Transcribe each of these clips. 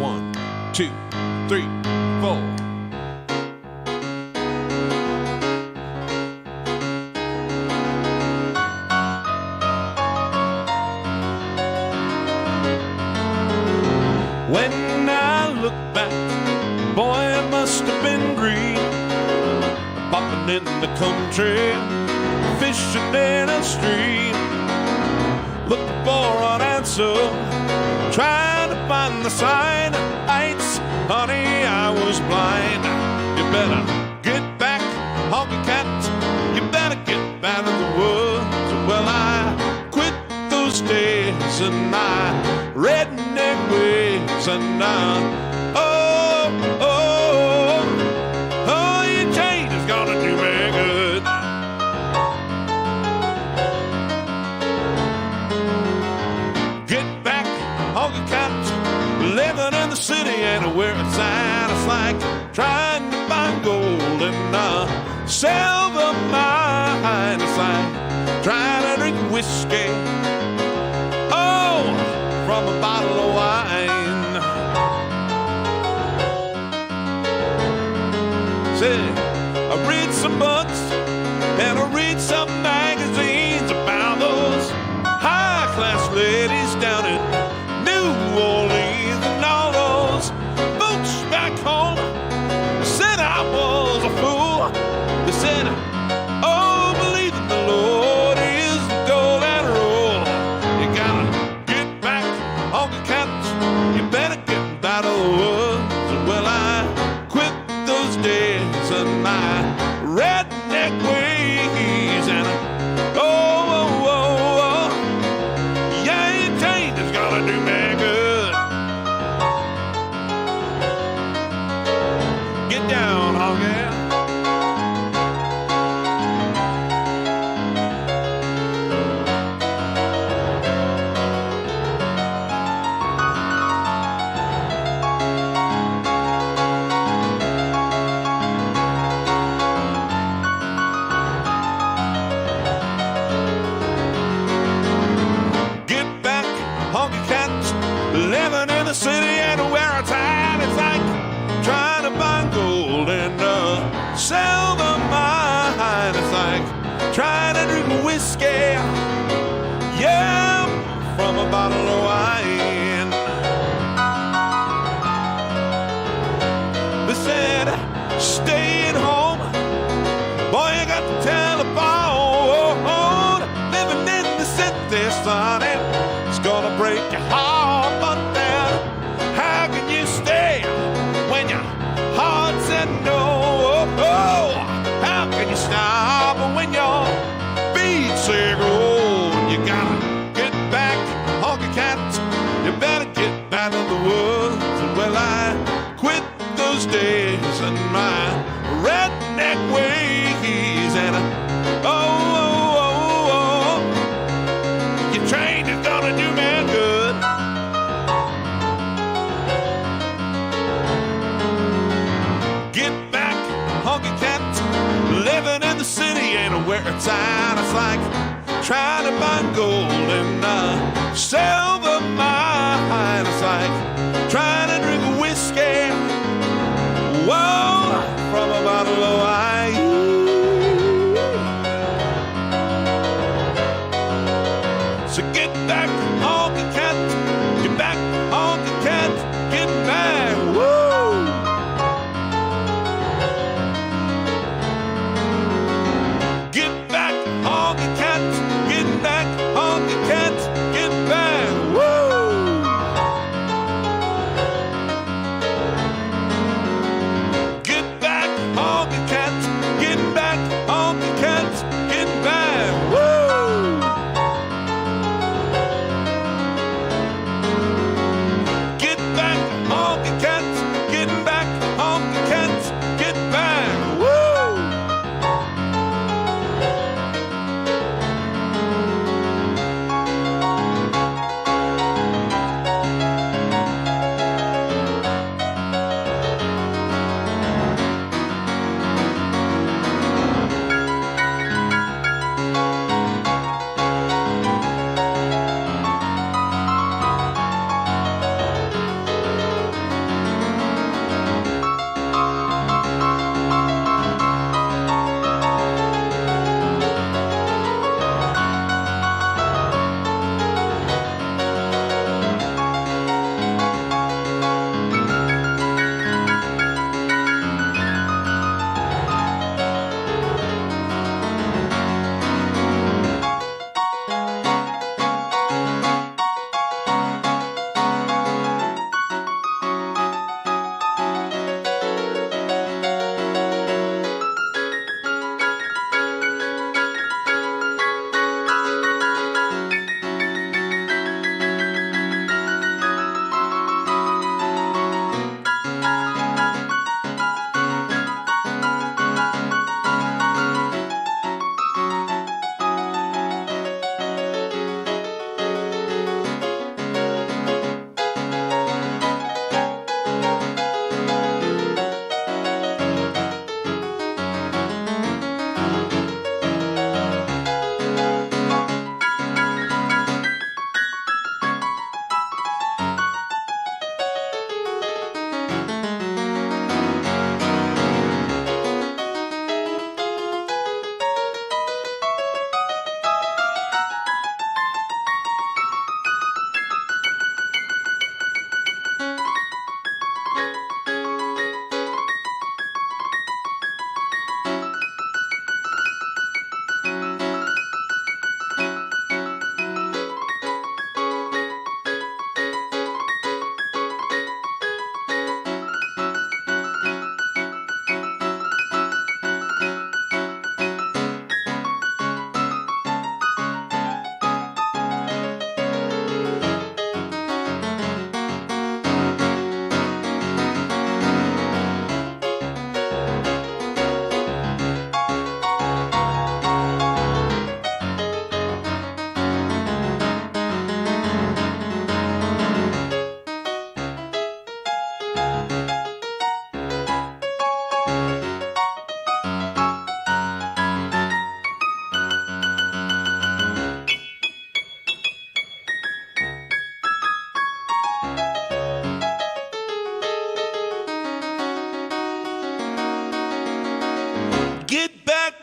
1, 2, 3, 4. When I look back, boy, it must have been green. Popping in the country, fishing in a stream, looking for an answer, trying to find the sign. Heights, honey, I was blind. You better get back, honky cat. You better get back in the woods. Well, I quit those days and my redneck ways, and your change is gonna do me good. Get back, honky cat. Living in the city ain't where it's at. It's like trying to find gold in a silver mine. It's like trying to drink whiskey, oh, from a bottle of wine. Say, I read some books and I read some magazines about those high-class ladies down in New Orleans, and all those folks back home said I was a fool. They said, oh, believe in the Lord is the golden rule. You gotta get back, honky cat. You better get out of the woods. Well, I quit those days and my redneck ways, and yeah, your change is gonna do me good. Get down, honky. Get back, honky cat. Living in the city and where it's at. It's like trying to find gold in a silver mine. It's like trying to drink whiskey, yeah, from a bottle of wine. They said, stay at home, boy, you got the telephone. Living in the city, son, it's gonna break your heart. But then, how can you stay when your heart said no? How can you stop when your feet say go? You gotta get back, honky cat. You better get back in the woods. Well, I quit those days and my redneck ways, and your train is gonna do me good. Get back, honky cat. Living in the city ain't where it's at. It's like trying to find gold in a silver mine. It's like trying to drink whiskey, whoa, from a bottle of wine. So get back, honky cat. Get back, honky cat. Get back, woo. Get back, honky cat. Get back, honky cat. Get back,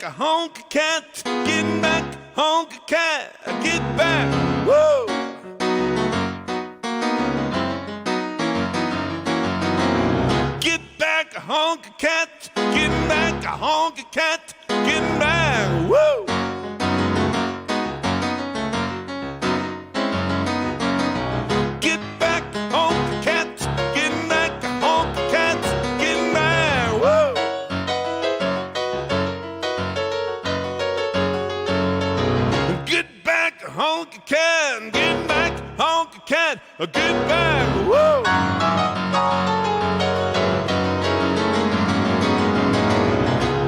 honky cat, get back, honky cat, get back, woo! Get back, honky cat, get back, honky cat, get back, woo! Get back, honky cat, get back, honky cat, get back, woo! Get back, honky cat, get back, honky cat, get back, woo!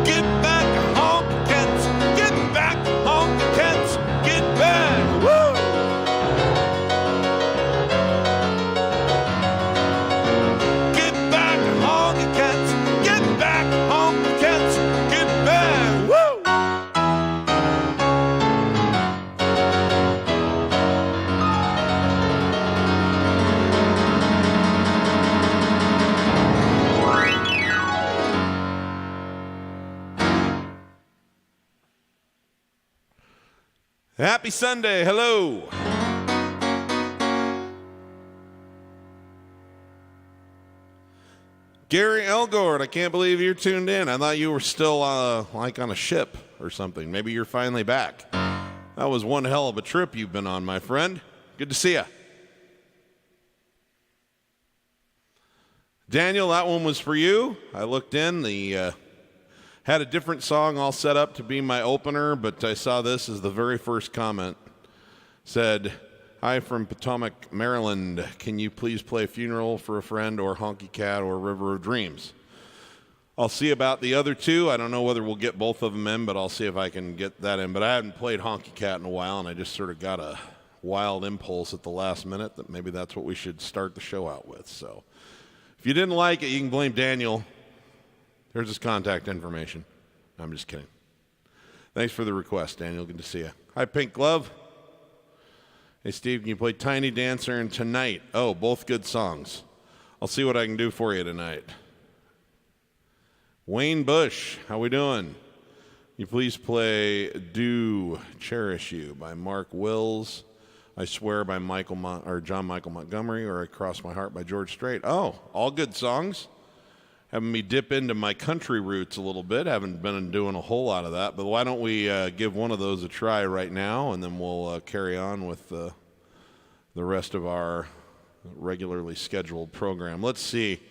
Get back, honky cats, get back, honky cats, get back, woo! Get back, honky cats, get back, honky cats, get back, woo! Happy Sunday, hello. Gary Elgord, I can't believe you're tuned in. I thought you were still like on a ship or something. Maybe you're finally back. That was one hell of a trip you've been on, my friend. Good to see you. Daniel, that one was for you. I looked in, had a different song all set up to be my opener, but I saw this as the very first comment. Said, "Hi from Potomac, Maryland. Can you please play Funeral for a Friend or Honky Cat or River of Dreams?" I'll see about the other two. I don't know whether we'll get both of them in, but I'll see if I can get that in. But I haven't played Honky Cat in a while, and I just sort of got a wild impulse at the last minute that maybe that's what we should start the show out with. So if you didn't like it, you can blame Daniel. There's his contact information. I'm just kidding. Thanks for the request, Daniel. Good to see you. Hi, Pink Glove. Hey, Steve, can you play Tiny Dancer and Tonight? Oh, both good songs. I'll see what I can do for you tonight. Wayne Bush, how we doing? Can you please play Do Cherish You by Mark Wills, I Swear by John Michael Montgomery, or I Cross My Heart by George Strait? Oh, all good songs. Having me dip into my country roots a little bit. Haven't been doing a whole lot of that, but why don't we give one of those a try right now, and then we'll carry on with the rest of our regularly scheduled program. Let's see.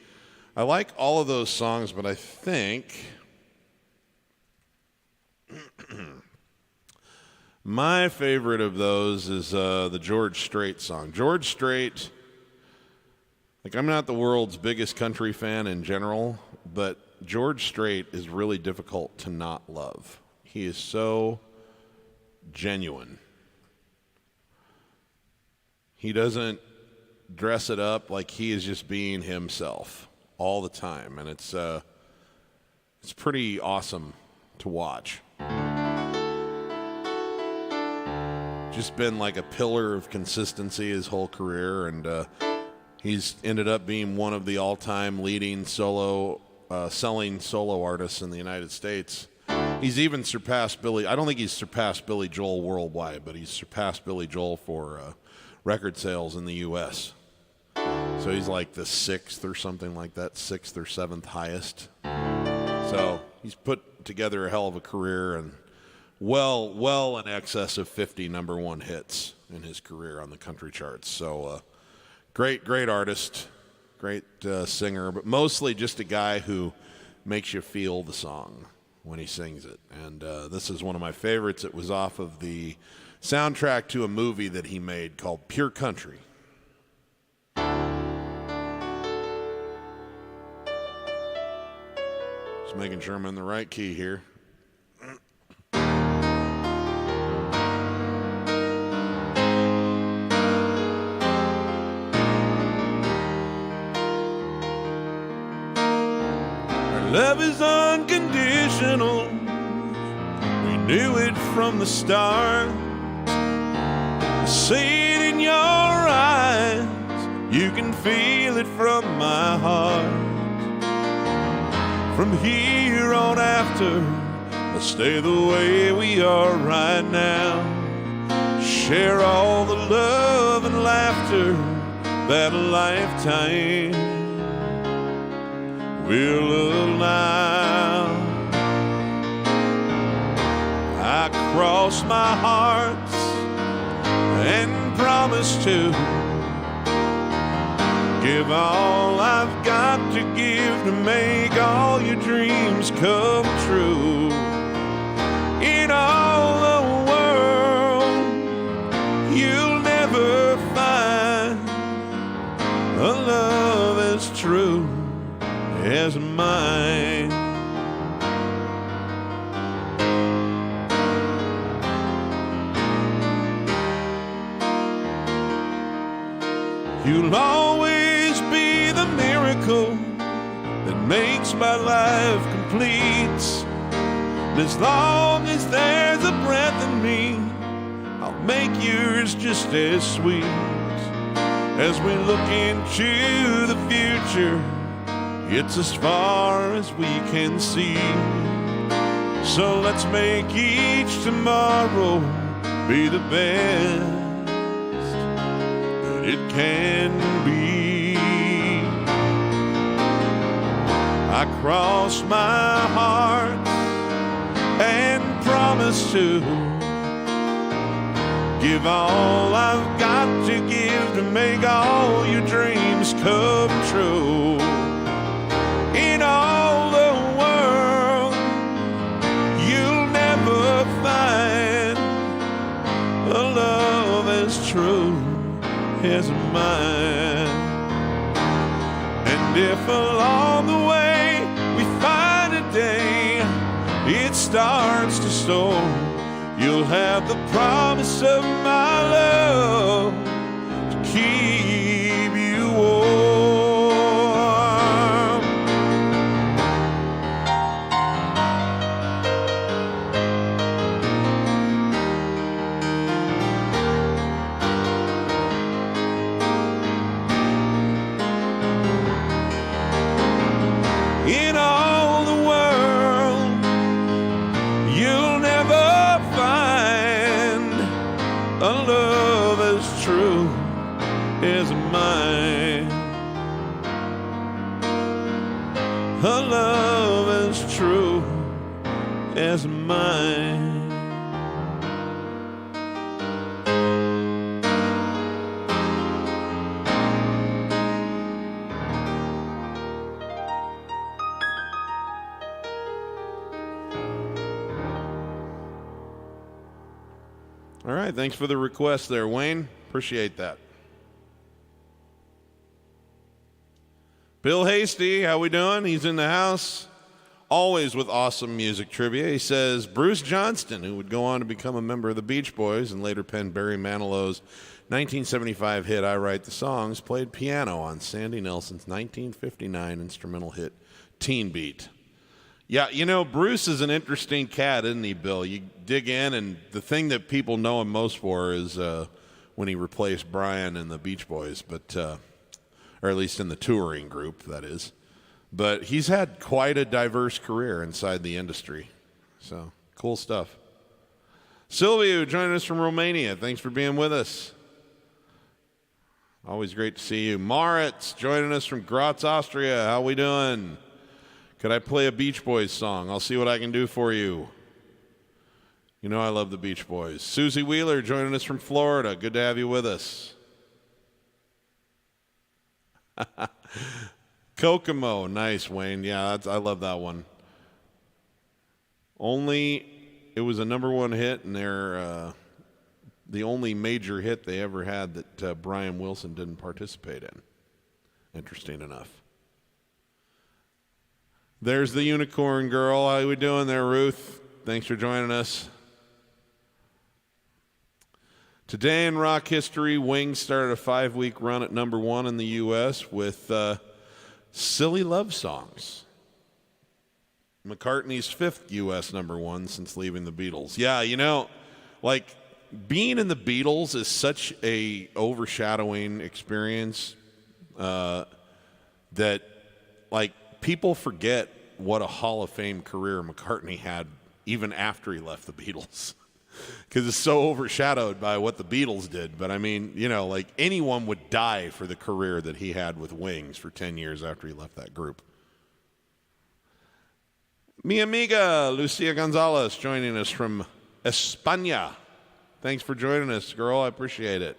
I like all of those songs, but I think my favorite of those is the George Strait song. George Strait... Like, I'm not the world's biggest country fan in general, but George Strait is really difficult to not love. He is so genuine. He doesn't dress it up, like he is just being himself all the time, and it's pretty awesome to watch. Just been like a pillar of consistency his whole career, and he's ended up being one of the all-time leading selling solo artists in the United States. He's even surpassed Billy. I don't think he's surpassed Billy Joel worldwide, but he's surpassed Billy Joel for record sales in the U.S. So he's like the sixth or something like that, sixth or seventh highest. So he's put together a hell of a career and well in excess of 50 number one hits in his career on the country charts. So great artist, great singer, but mostly just a guy who makes you feel the song when he sings it. And this is one of my favorites. It was off of the soundtrack to a movie that he made called Pure Country. Just making sure I'm in the right key here. Love is unconditional. We knew it from the start. I see it in your eyes. You can feel it from my heart. From here on after, Let's stay the way we are right now. Share all the love and laughter that a lifetime will allow. I cross my hearts and promise to give all I've got to give to make all your dreams come true. In all the world, you'll never find a love as true as mine. You'll always be the miracle that makes my life complete. And as long as there's a breath in me, I'll make yours just as sweet. As we look into the future, it's as far as we can see. So let's make each tomorrow be the best that it can be. I cross my heart and promise to give all I've got to give to make all your dreams come true. In all the world, you'll never find a love as true as mine. And if along the way we find a day it starts to storm, you'll have the promise of my love to keep you warm. In all the world, you'll never find a love as true as mine. A love as true as mine. All right, thanks for the request there, Wayne. Appreciate that. Bill Hasty, how we doing? He's in the house, always with awesome music trivia. He says, Bruce Johnston, who would go on to become a member of the Beach Boys and later pen Barry Manilow's 1975 hit I Write the Songs, played piano on Sandy Nelson's 1959 instrumental hit Teen Beat. Yeah, you know, Bruce is an interesting cat, isn't he, Bill? You dig in, and the thing that people know him most for is when he replaced Brian in the Beach Boys, but or at least in the touring group, that is. But he's had quite a diverse career inside the industry. So, cool stuff. Silvio joining us from Romania. Thanks for being with us. Always great to see you. Maritz joining us from Graz, Austria. How we doing? Could I play a Beach Boys song? I'll see what I can do for you. You know I love the Beach Boys. Susie Wheeler joining us from Florida. Good to have you with us. Kokomo. Nice, Wayne. Yeah, I love that one. It was a #1 hit, and they're the only major hit they ever had that Brian Wilson didn't participate in. Interesting enough. There's the Unicorn Girl. How we doing there, Ruth? Thanks for joining us. Today in rock history, Wings started a 5-week run at #1 in the U.S. with Silly Love Songs. McCartney's 5th U.S. #1 since leaving the Beatles. Yeah, you know, like, being in the Beatles is such a overshadowing experience that, like, people forget what a Hall of Fame career McCartney had even after he left the Beatles, because it's so overshadowed by what the Beatles did. But I mean, you know, like anyone would die for the career that he had with Wings for 10 years after he left that group. Mi amiga Lucia Gonzalez joining us from España. Thanks for joining us, girl. I appreciate it.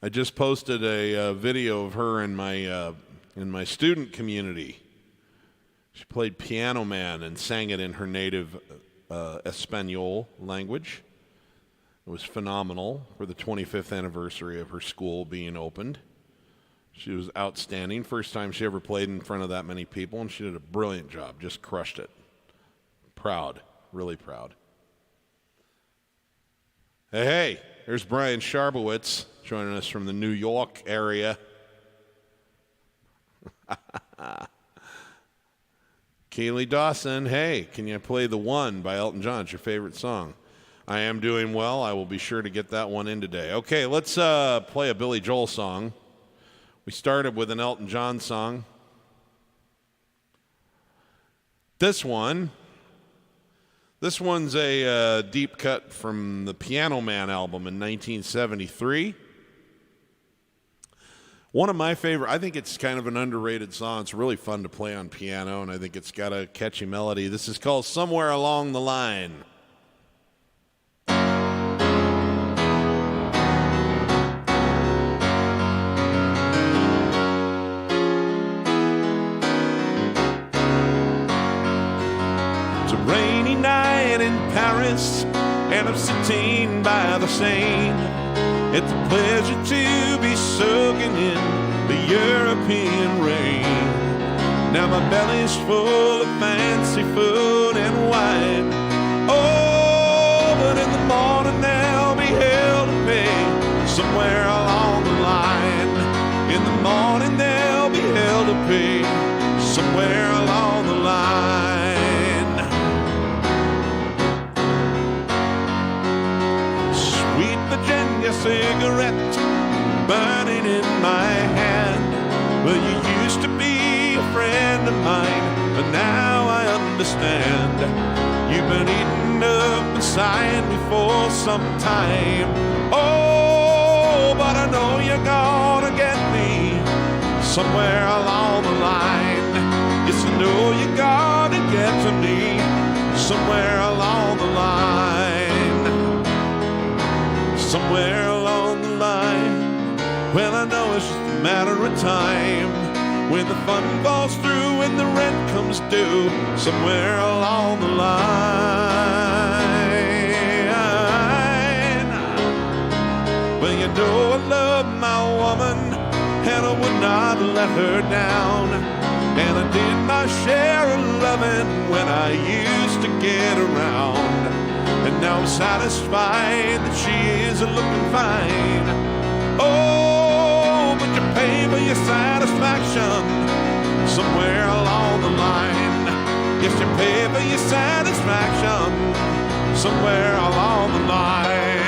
I just posted a video of her in my student community. She played Piano Man and sang it in her native Espanol language. It was phenomenal for the 25th anniversary of her school being opened. She was outstanding. First time she ever played in front of that many people, and she did a brilliant job. Just crushed it. Proud. Really proud. Hey, there's Brian Sharbowitz joining us from the New York area. Kaylee Dawson, hey, can you play The One by Elton John? It's your favorite song. I am doing well. I will be sure to get that one in today. Okay, let's play a Billy Joel song. We started with an Elton John song. This one's a deep cut from the Piano Man album in 1973. One of my favorite, I think it's kind of an underrated song. It's really fun to play on piano, and I think it's got a catchy melody. This is called Somewhere Along the Line. It's a rainy night in Paris, and I'm sitting by the Seine. It's a pleasure to be soaking in the European rain. Now my belly's full of fancy food and wine. Oh, but in the morning there'll be hell to pay somewhere along the line. In the morning there'll be hell to pay somewhere along the line. Sweet Virginia cigarette burning in my hand. Well, you used to be a friend of mine, but now I understand. You've been eaten up inside me for some time. Oh, but I know you're gonna get me somewhere along the line. Yes, I know you're gonna get to me somewhere along the line. Somewhere along the line. Well, I know it's just a matter of time when the fun falls through and the rent comes due. Somewhere along the line. Well, you know I love my woman and I would not let her down. And I did my share of loving when I used to get around. And now I'm satisfied that she is looking fine. Oh, but you pay for your satisfaction somewhere along the line. Yes, you pay for your satisfaction somewhere along the line.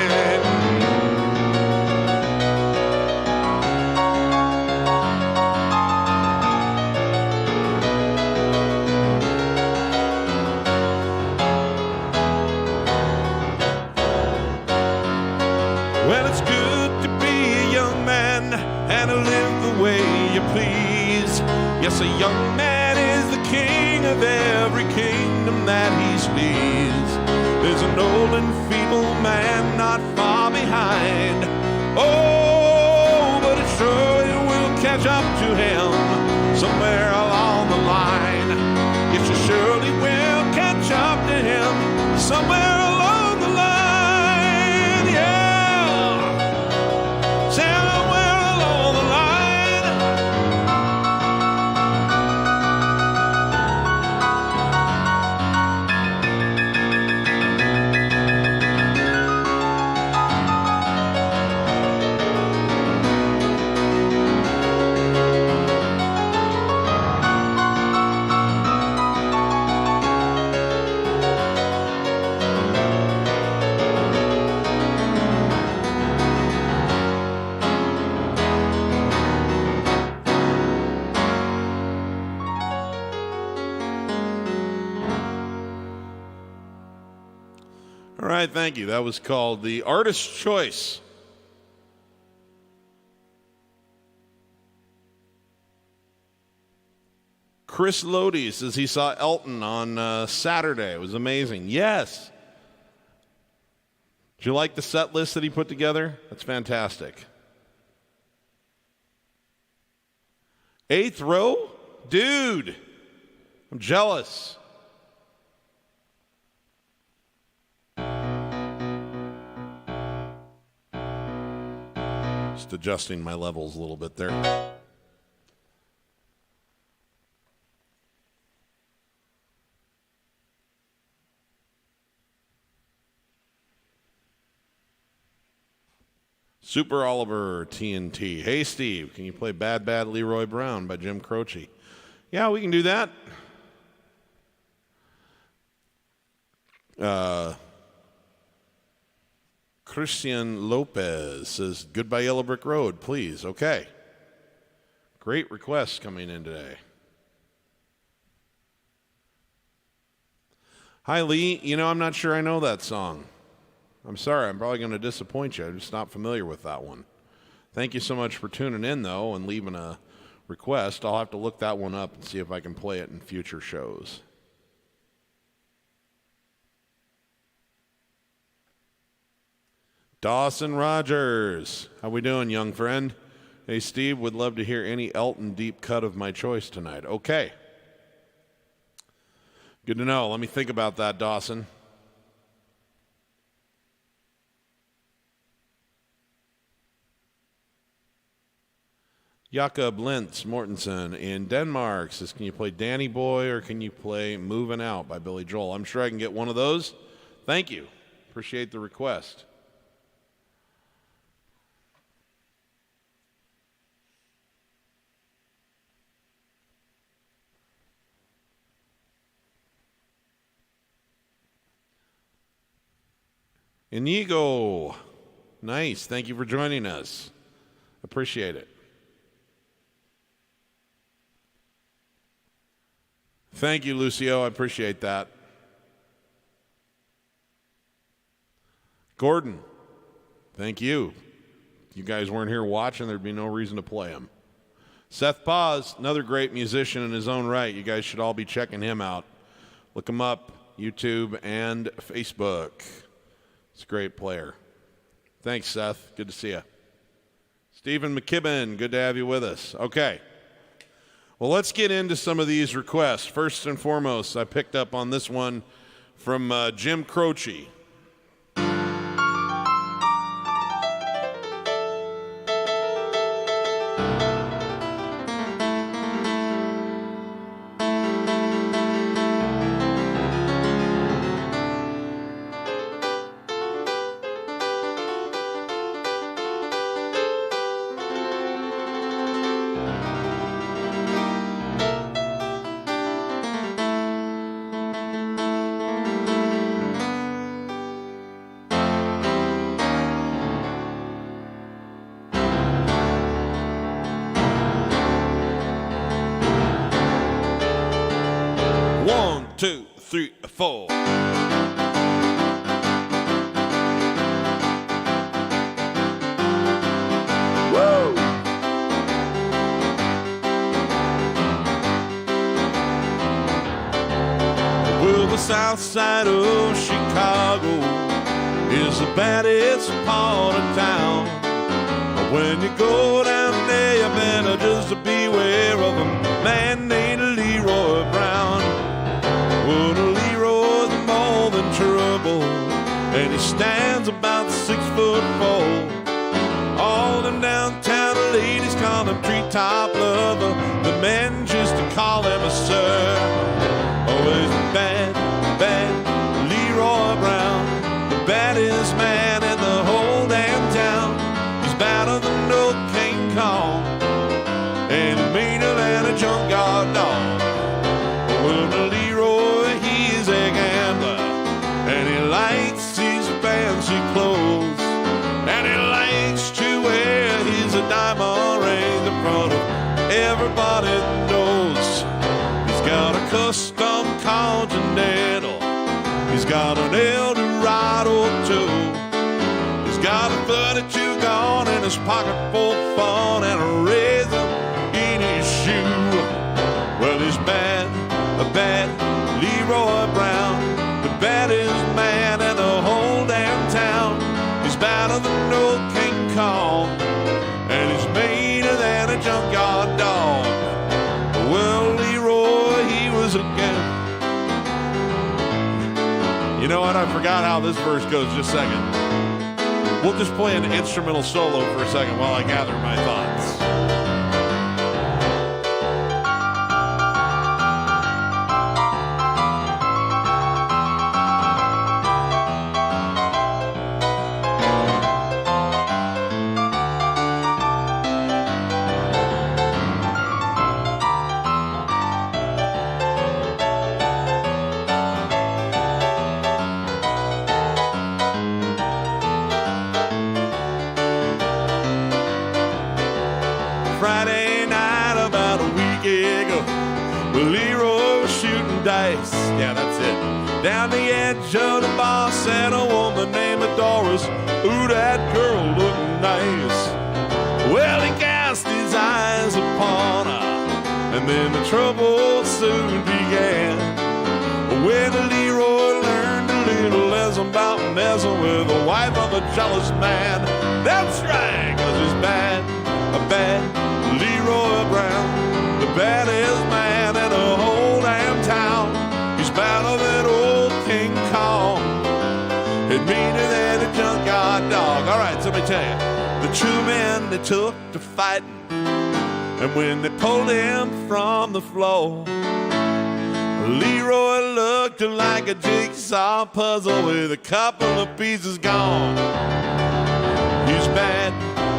Well, it's good to be a young man and to live the way you please. Yes, a young man is the king of every kingdom that he sees. There's an old and feeble man not far behind. Oh, but it surely will catch up to him somewhere along the line. Yes, you surely will catch up to him somewhere along the line. Yeah. right, thank you. That was called The Artist's Choice. Chris Lodi says he saw Elton on Saturday. It was amazing. Yes. Did you like the set list that he put together? That's fantastic. 8th row? Dude, I'm jealous. Just adjusting my levels a little bit there. Super Oliver TNT. Hey, Steve, can you play Bad Bad Leroy Brown by Jim Croce? Yeah, we can do that. Christian Lopez says, Goodbye Yellow Brick Road, please. Okay. Great requests coming in today. Hi, Lee. You know, I'm not sure I know that song. I'm sorry, I'm probably going to disappoint you. I'm just not familiar with that one. Thank you so much for tuning in, though, and leaving a request. I'll have to look that one up and see if I can play it in future shows. Dawson Rogers. How we doing, young friend? Hey, Steve, would love to hear any Elton deep cut of my choice tonight. Okay. Good to know. Let me think about that, Dawson. Jakob Lentz Mortensen in Denmark says, can you play Danny Boy or can you play Moving Out by Billy Joel? I'm sure I can get one of those. Thank you. Appreciate the request. Inigo. Nice. Thank you for joining us. Appreciate it. Thank you, Lucio. I appreciate that. Gordon, thank you. If you guys weren't here watching, there'd be no reason to play him. Seth Paz, another great musician in his own right. You guys should all be checking him out. Look him up, YouTube and Facebook. He's a great player. Thanks, Seth. Good to see you. Stephen McKibben, good to have you with us. Okay. Well, let's get into some of these requests. First and foremost, I picked up on this one from Jim Croce. Two, three, four. Woo! Well, the south side of Chicago is the baddest part of town. When you go down there, you better just beware of a man named Leroy Brown. Well, Leroy's more than trouble, and he stands about 6'4". All them downtown ladies call him treetop lover. The men just to call him a sir. Always bad, bad Leroy Brown, the baddest man in the whole damn town. He's badder than no King Kong, and meaner than a junkyard dog. Well, Leroy, he's a gambler, and he likes his fancy clothes, and he likes to wear his diamond rings in front of everybody knows. He's got a custom Continental, he's got an Eldorado his pocket full of fun and a raisin in his shoe. Well, he's bad, a bad Leroy Brown, the baddest man in the whole damn town. He's badder than old King Kong, and he's meaner than a junkyard dog. Well, Leroy, he was again. You know what? I forgot how this verse goes. Just a second. We'll just play an instrumental solo for a second while I gather my thoughts. Friday night about a week ago, well, Leroy was shooting dice, yeah, that's it, down the edge of the bar sat a woman named Doris. Ooh, that girl looked nice. Well, he cast his eyes upon her, and then the trouble soon began. When Leroy learned a little lesson about messing with the wife of a jealous man. That's right, 'cause he's bad, a bad Leroy Brown, the baddest man in the whole damn town. He's badder than old King Kong, and meaner than a junkyard dog. All right, so let me tell you, the two men, they took to fighting, and when they pulled him from the floor, Leroy looked like a jigsaw puzzle with a couple of pieces gone. He's bad,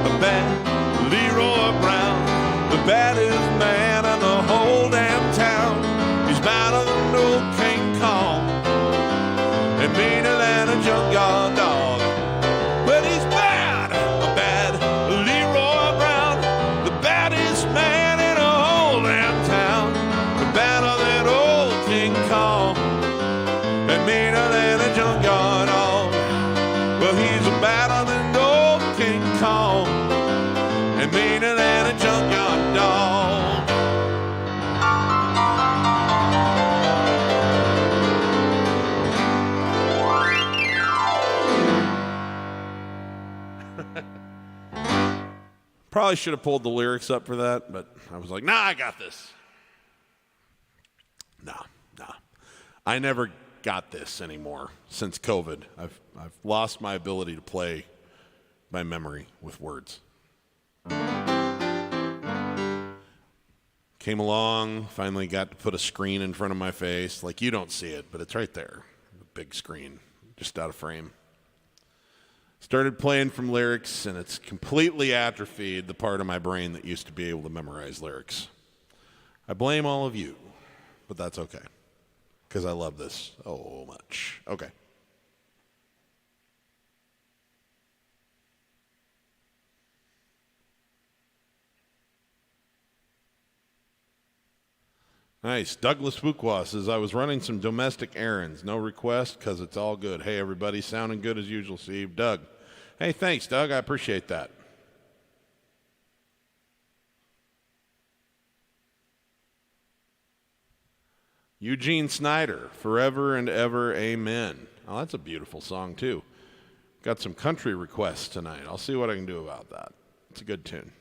a bad Leroy Brown, the baddest man in the whole damn town. He's badder than old King Kong, and meaner than a junkyard dog. But he's bad, a bad Leroy Brown, the baddest man in the whole damn town. The badder than old King Kong, and meaner than a junkyard dog. Well, he's a badder than old King Kong, and meaner than a junkyard dog. Probably should have pulled the lyrics up for that, but I was like, nah, I got this. Nah. I never got this anymore since COVID. I've lost my ability to play by memory with words. Came along, finally got to put a screen in front of my face. Like, you don't see it, but it's right there. The big screen, just out of frame. Started playing from lyrics, and it's completely atrophied the part of my brain that used to be able to memorize lyrics. I blame all of you, but that's okay, because I love this so much. Okay. Nice. Douglas Fuqua says, I was running some domestic errands. No request because it's all good. Hey, everybody. Sounding good as usual, Steve. Doug. Hey, thanks, Doug. I appreciate that. Eugene Snyder, Forever and Ever, Amen. Oh, that's a beautiful song, too. Got some country requests tonight. I'll see what I can do about that. It's a good tune.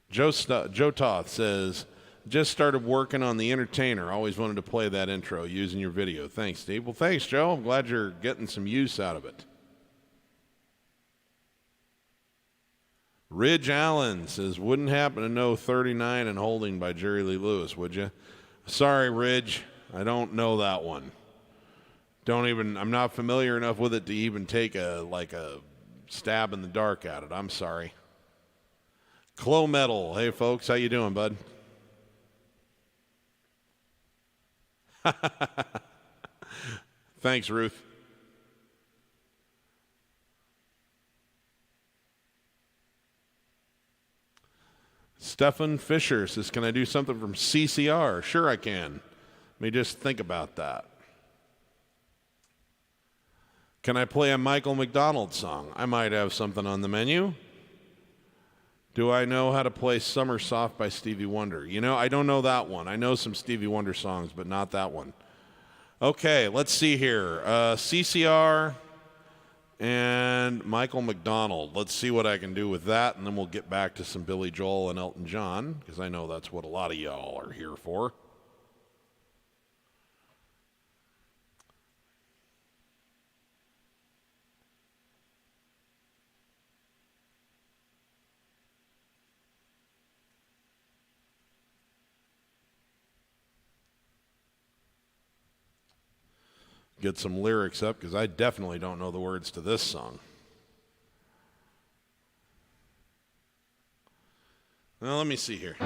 Joe Toth says, just started working on The Entertainer. Always wanted to play that intro using your video. Thanks, Steve. Well, thanks, Joe. I'm glad you're getting some use out of it. Ridge Allen says, wouldn't happen to know 39 and Holding by Jerry Lee Lewis, would you? Sorry, Ridge. I don't know that one. I'm not familiar enough with it to even take a stab in the dark at it. I'm sorry. Clo Metal. Hey, folks. How you doing, bud? Thanks, Ruth. Stefan Fisher says, can I do something from CCR? Sure I can. Let me just think about that. Can I play a Michael McDonald song? I might have something on the menu. Do I know how to play Summer Soft by Stevie Wonder? You know, I don't know that one. I know some Stevie Wonder songs, but not that one. Okay, let's see here. CCR and Michael McDonald. Let's see what I can do with that, and then we'll get back to some Billy Joel and Elton John, because I know that's what a lot of y'all are here for. Get some lyrics up, because I definitely don't know the words to this song. Well, let me see here.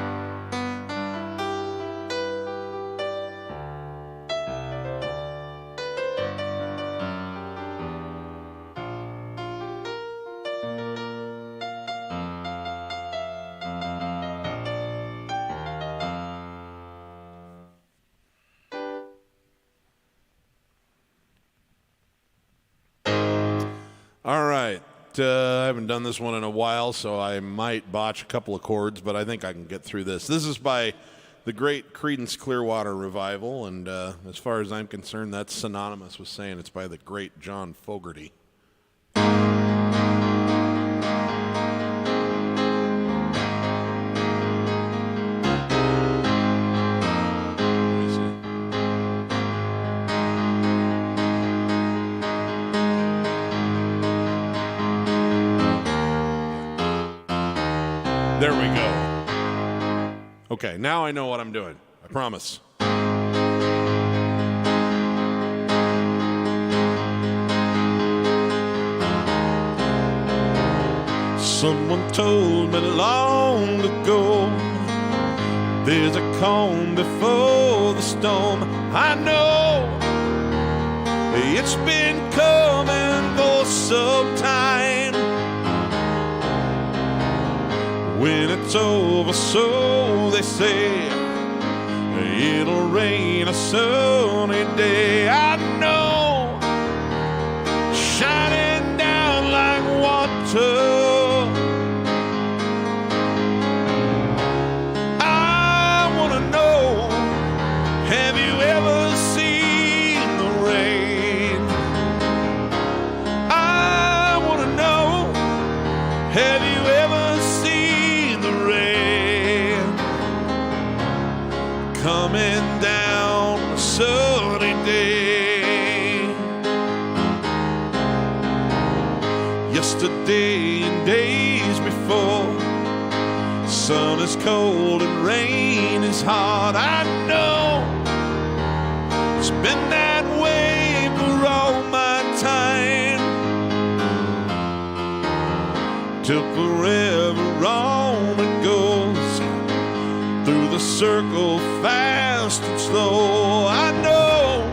All right, I haven't done this one in a while, so I might botch a couple of chords, but I think I can get through this. This is by the great Creedence Clearwater Revival, and as far as I'm concerned, that's synonymous with saying it's by the great John Fogerty. There we go. Okay, now I know what I'm doing. I promise. Someone told me long ago, there's a calm before the storm. I know it's been coming for some time. When it's over, so they say, it'll rain a sunny day. I know, shining down like water. I want to know, have you ever seen the rain? I want to know, have you ever seen the rain coming down a sunny day? Yesterday and days before, sun is cold and rain is hard. I know it's been that way for all my time, till forever on it goes, through the circle fast and slow. I know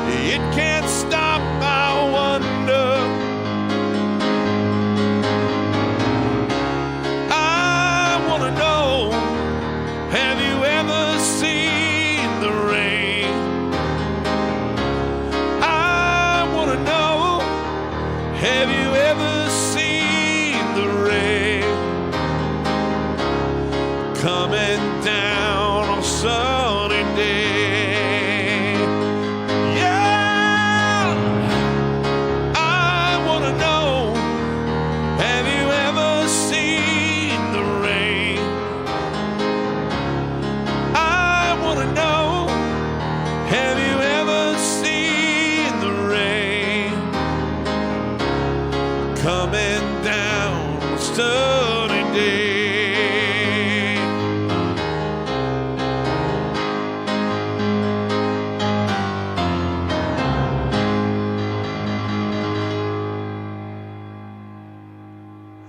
it can't stop, I wonder. I want to know, have you ever seen the rain? I want to know, have you ever seen the rain coming down on a sunny day? Yeah, I want to know, have you ever seen the rain? I want to know, have you ever seen the rain coming down on a sunny day?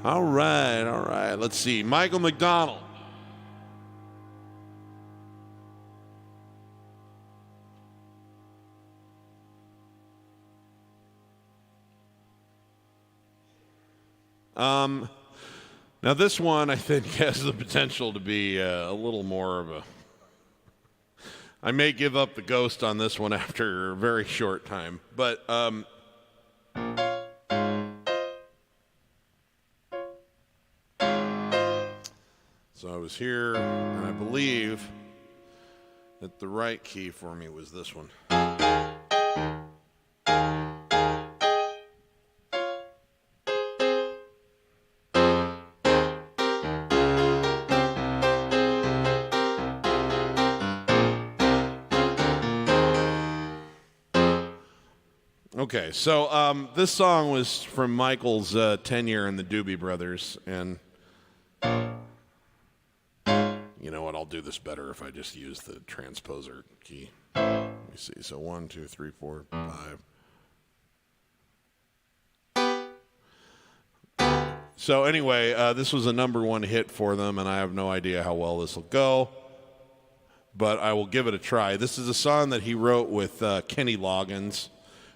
All right. Let's see. Michael McDonald. Now this one I think has the potential to be a little more of a... I may give up the ghost on this one after a very short time, but So I was here, and I believe that the right key for me was this one. Okay, so this song was from Michael's tenure in the Doobie Brothers, and you know what? I'll do this better if I just use the transposer key. Let me see. So 1, 2, 3, 4, 5. So anyway, this was a #1 hit for them, and I have no idea how well this will go, but I will give it a try. This is a song that he wrote with Kenny Loggins.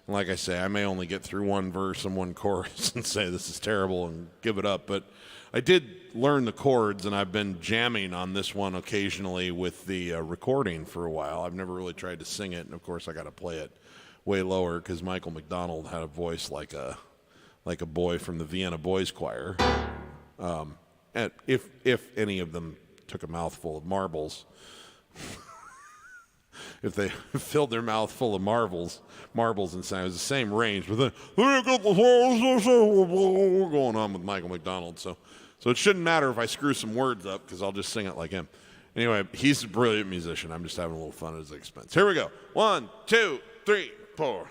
And like I say, I may only get through one verse and one chorus and say this is terrible and give it up, but I did learn the chords, and I've been jamming on this one occasionally with the recording for a while. I've never really tried to sing it, and of course I got to play it way lower because Michael McDonald had a voice like a boy from the Vienna Boys Choir. And if any of them took a mouthful of marbles, if they filled their mouth full of marbles and sang, it was the same range, but then going on with Michael McDonald. So it shouldn't matter if I screw some words up because I'll just sing it like him. Anyway, he's a brilliant musician. I'm just having a little fun at his expense. Here we go. 1, 2, 3, 4.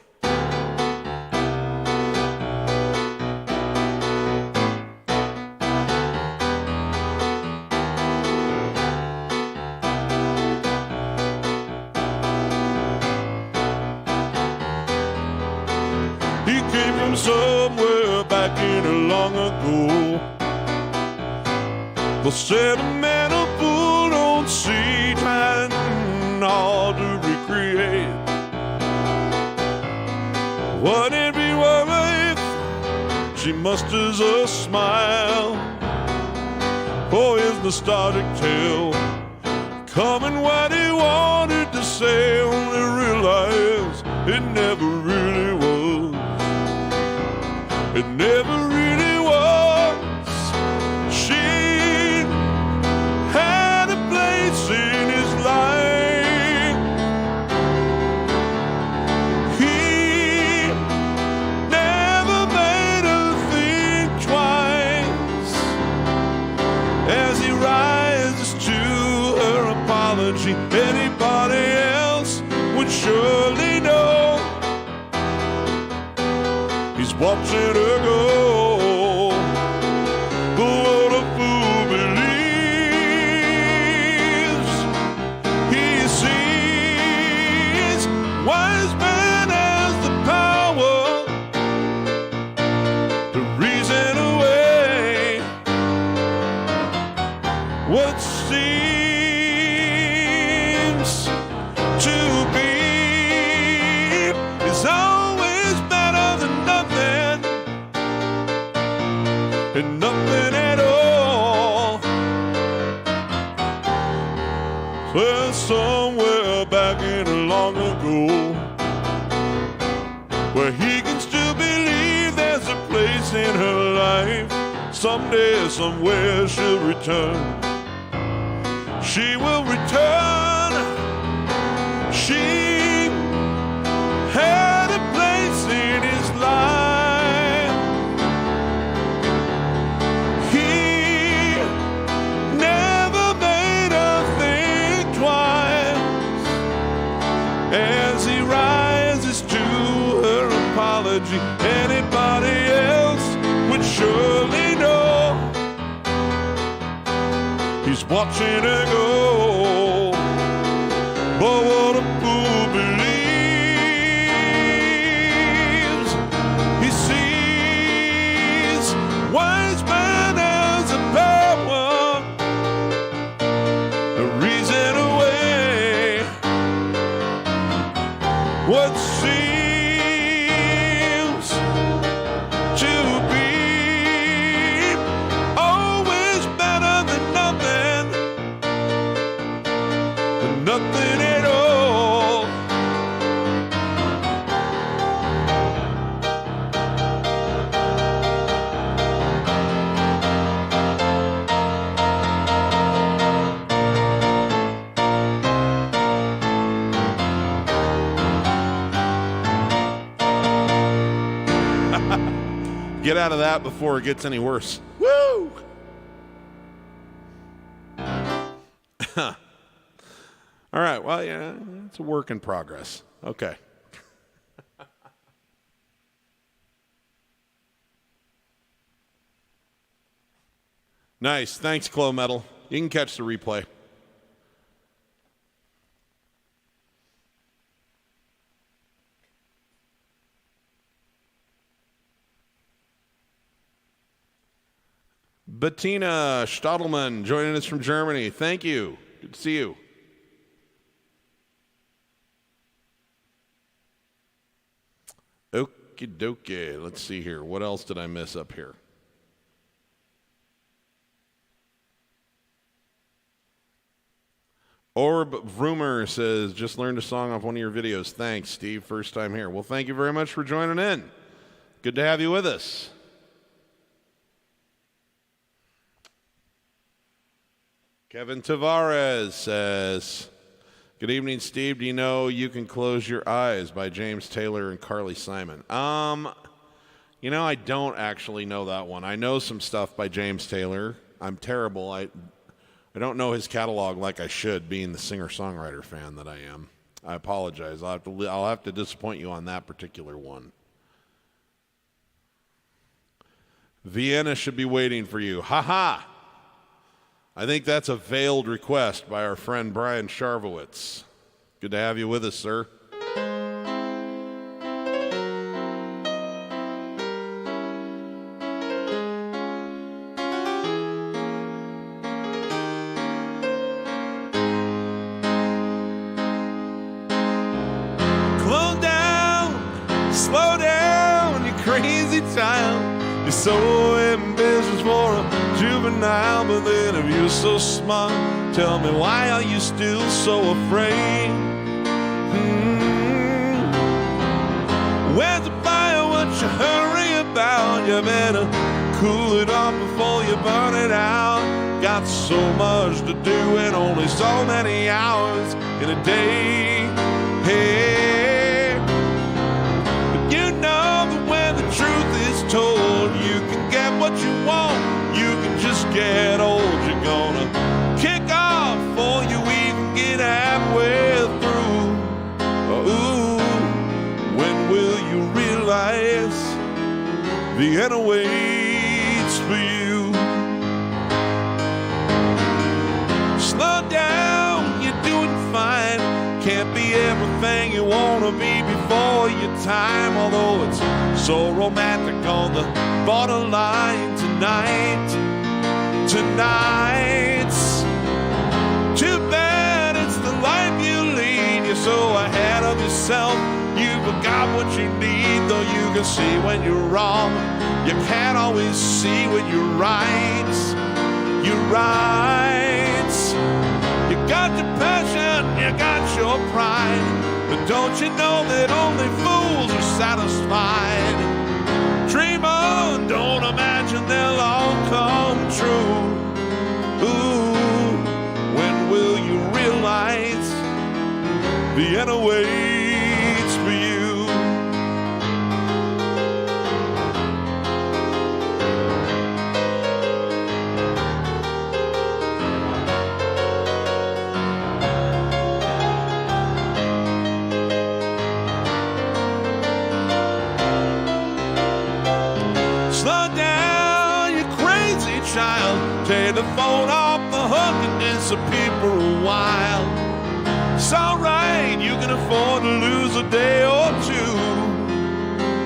He came from somewhere back in long ago. The sentimental fool don't see trying hard to recreate what it be worth. She musters a smile for his nostalgic tale, coming what he wanted to say, only realize it never really was. It never really was. She had a place in his life. He never made her think twice as he rises to her apology. Anybody else would surely know he's watching her go. But what a fool believes. He sees wise man has the power to reason away what seems to be is always better than nothing, and nothing at all. There's somewhere back in long ago where he can still believe there's a place in her life. Someday, somewhere she'll return. She will return. She had a place in his life. He never made her think twice as he rises to her apology. Anybody else would surely know he's watching her go. But what a fool believes. He sees wise man has a power to reason away what seems to be always better than nothing, Get out of that before it gets any worse. Woo! All right, well, yeah, it's a work in progress. Okay. Nice. Thanks, Clo Metal. You can catch the replay. Bettina Stadelman joining us from Germany. Thank you. Good to see you. Okie dokie. Let's see here. What else did I miss up here? Orb Vroomer says, just learned a song off one of your videos. Thanks, Steve. First time here. Well, thank you very much for joining in. Good to have you with us. Kevin Tavares says, good evening, Steve. Do you know You Can Close Your Eyes by James Taylor and Carly Simon? You know, I don't actually know that one. I know some stuff by James Taylor. I'm terrible. I don't know his catalog like I should, being the singer-songwriter fan that I am. I apologize. I'll have to disappoint you on that particular one. Vienna should be waiting for you. Ha-ha! I think that's a veiled request by our friend Brian Sharvowitz. Good to have you with us, sir. Slow down, you crazy child. You're so ambitious for a juvenile, but then if you're so smart, tell me, why are you still so afraid? Where's the fire? What you hurry about? You better cool it off before you burn it out. Got so much to do and only so many hours in a day. Hey, but you know that when the truth is told, you can get what you want, you can just get old. You're gonna kick off before you even get halfway through. Ooh, when will you realize Vienna waits for you? Slow down, you're doing fine. Can't be everything you wanna be before your time. Although it's so romantic on the borderline tonight. Tonight's too bad it's the life you lead. You're so ahead of yourself, you forgot what you need. Though you can see when you're wrong, you can't always see when you're right. You're right. You got your passion, you got your pride, but don't you know that only fools are satisfied? Dream on, don't imagine they'll all come true. Ooh, when will you realize Vienna waits for you? Take the phone off the hook and disappear for a while. It's alright, you can afford to lose a day or two.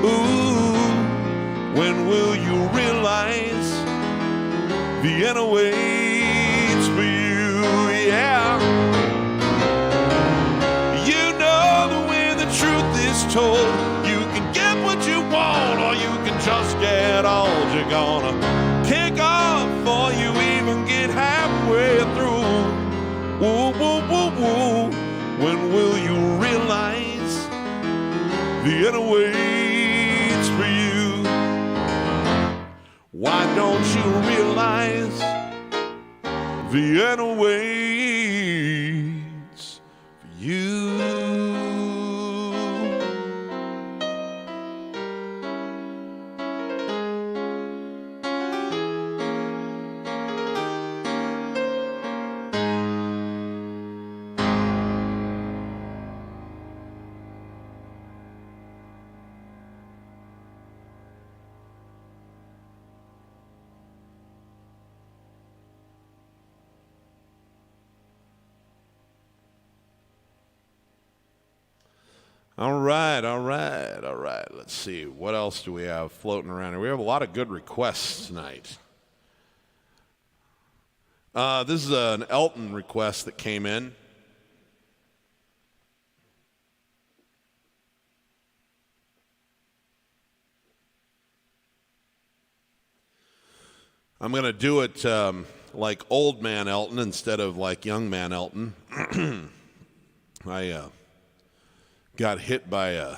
Ooh, when will you realize Vienna waits for you? Yeah. You know that when the truth is told, you can get what you want or you can just get old. You're gonna kick off before you even get halfway through. Woo, woo, woo, woo. When will you realize Vienna waits for you? Why don't you realize Vienna waits for you? All right. Let's see. What else do we have floating around here? We have a lot of good requests tonight. This is an Elton request that came in. I'm going to do it like old man Elton instead of like young man Elton. I got hit by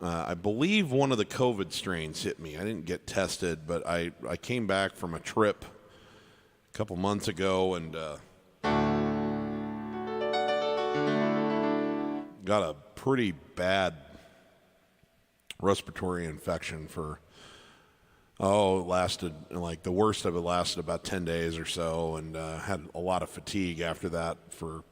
I believe one of the COVID strains hit me. I didn't get tested, but I came back from a trip a couple months ago and got a pretty bad respiratory infection for it lasted, like the worst of it lasted about 10 days or so, and had a lot of fatigue after that for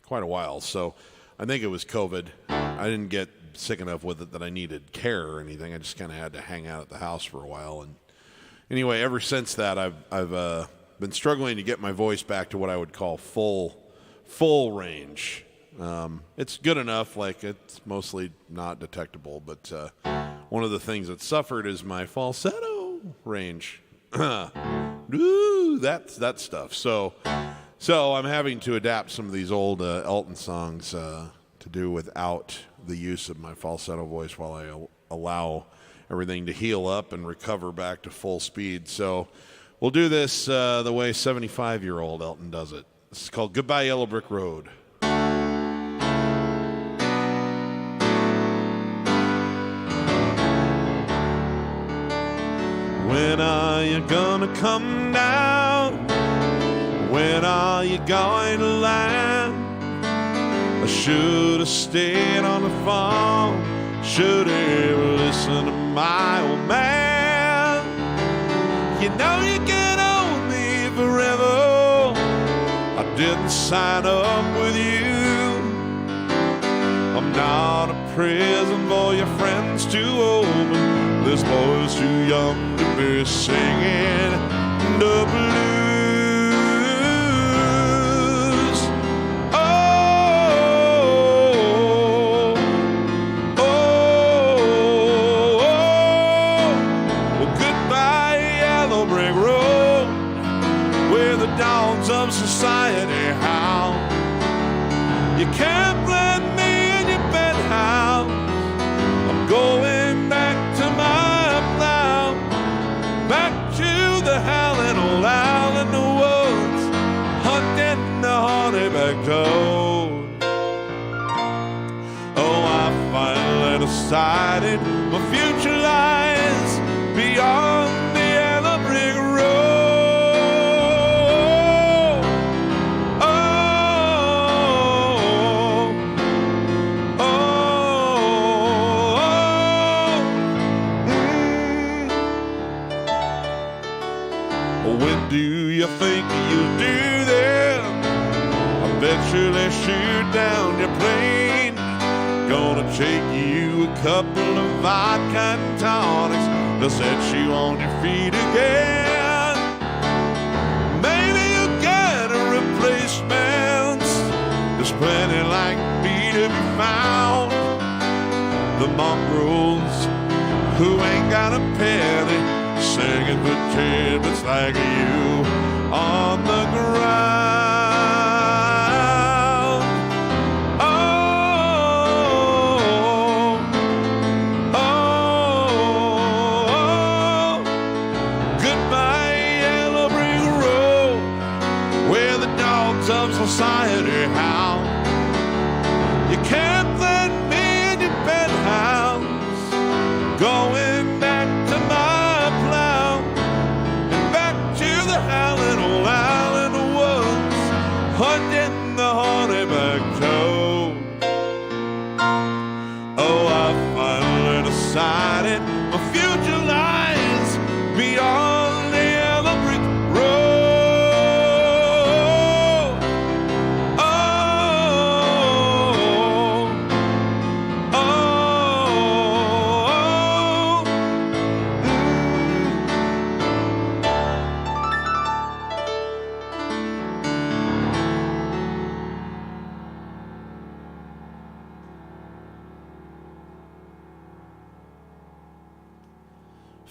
quite a while. So I think it was COVID. I didn't get sick enough with it that I needed care or anything. I just kind of had to hang out at the house for a while. And anyway, ever since that, I've been struggling to get my voice back to what I would call full range. It's good enough, like it's mostly not detectable, but one of the things that suffered is my falsetto range. Ooh, that stuff. So I'm having to adapt some of these old Elton songs to do without the use of my falsetto voice while I allow everything to heal up and recover back to full speed. So we'll do this the way 75-year-old Elton does it. This is called Goodbye Yellow Brick Road. When are you gonna come down? When are you going to land? I should have stayed on the farm. Should have listened to my old man. You know you can own me forever. I didn't sign up with you. I'm not a prison for your friends to open. This boy's too young to be singing the blues. Oh, oh, oh, well, goodbye, yellow brick road, where the dogs of society howl. You can't blame me in your penthouse. I'm going back to my plow, back to the howling old owl in the woods, hunting the honeyback toad. Oh, I finally decided my future lies beyond the yellow brick road. Oh, oh, when do you think you'll do that? I bet you they shoot down your plane. Gonna take you a couple of vodka and tonics to set you on your feet again. Maybe you'll get a replacement. There's plenty like me to be found. The mongrels who ain't got a penny, singing for tidbits like you on the ground. Oh, oh, oh, goodbye yellow brick road, where the dogs of society howl. You can't let me in your penthouse, going back to my plow, and back to the howling old owl in the woods, hunting the honeyback toad. Oh, I finally decided my future lies beyond the yellow brick road. Oh,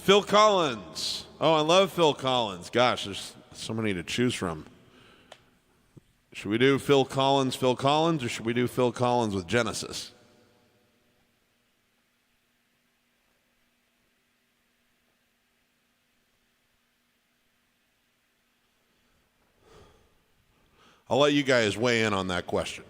Phil Collins. Oh, I love Phil Collins. Gosh, there's so many to choose from. Should we do Phil Collins, or should we do Phil Collins with Genesis? I'll let you guys weigh in on that question.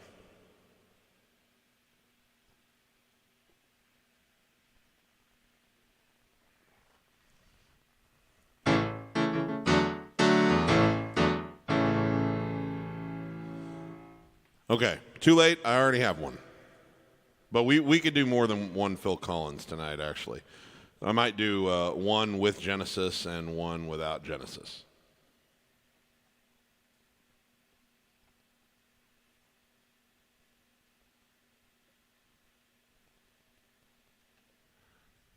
Okay, too late. I already have one. But we could do more than one Phil Collins tonight, actually. I might do one with Genesis and one without Genesis.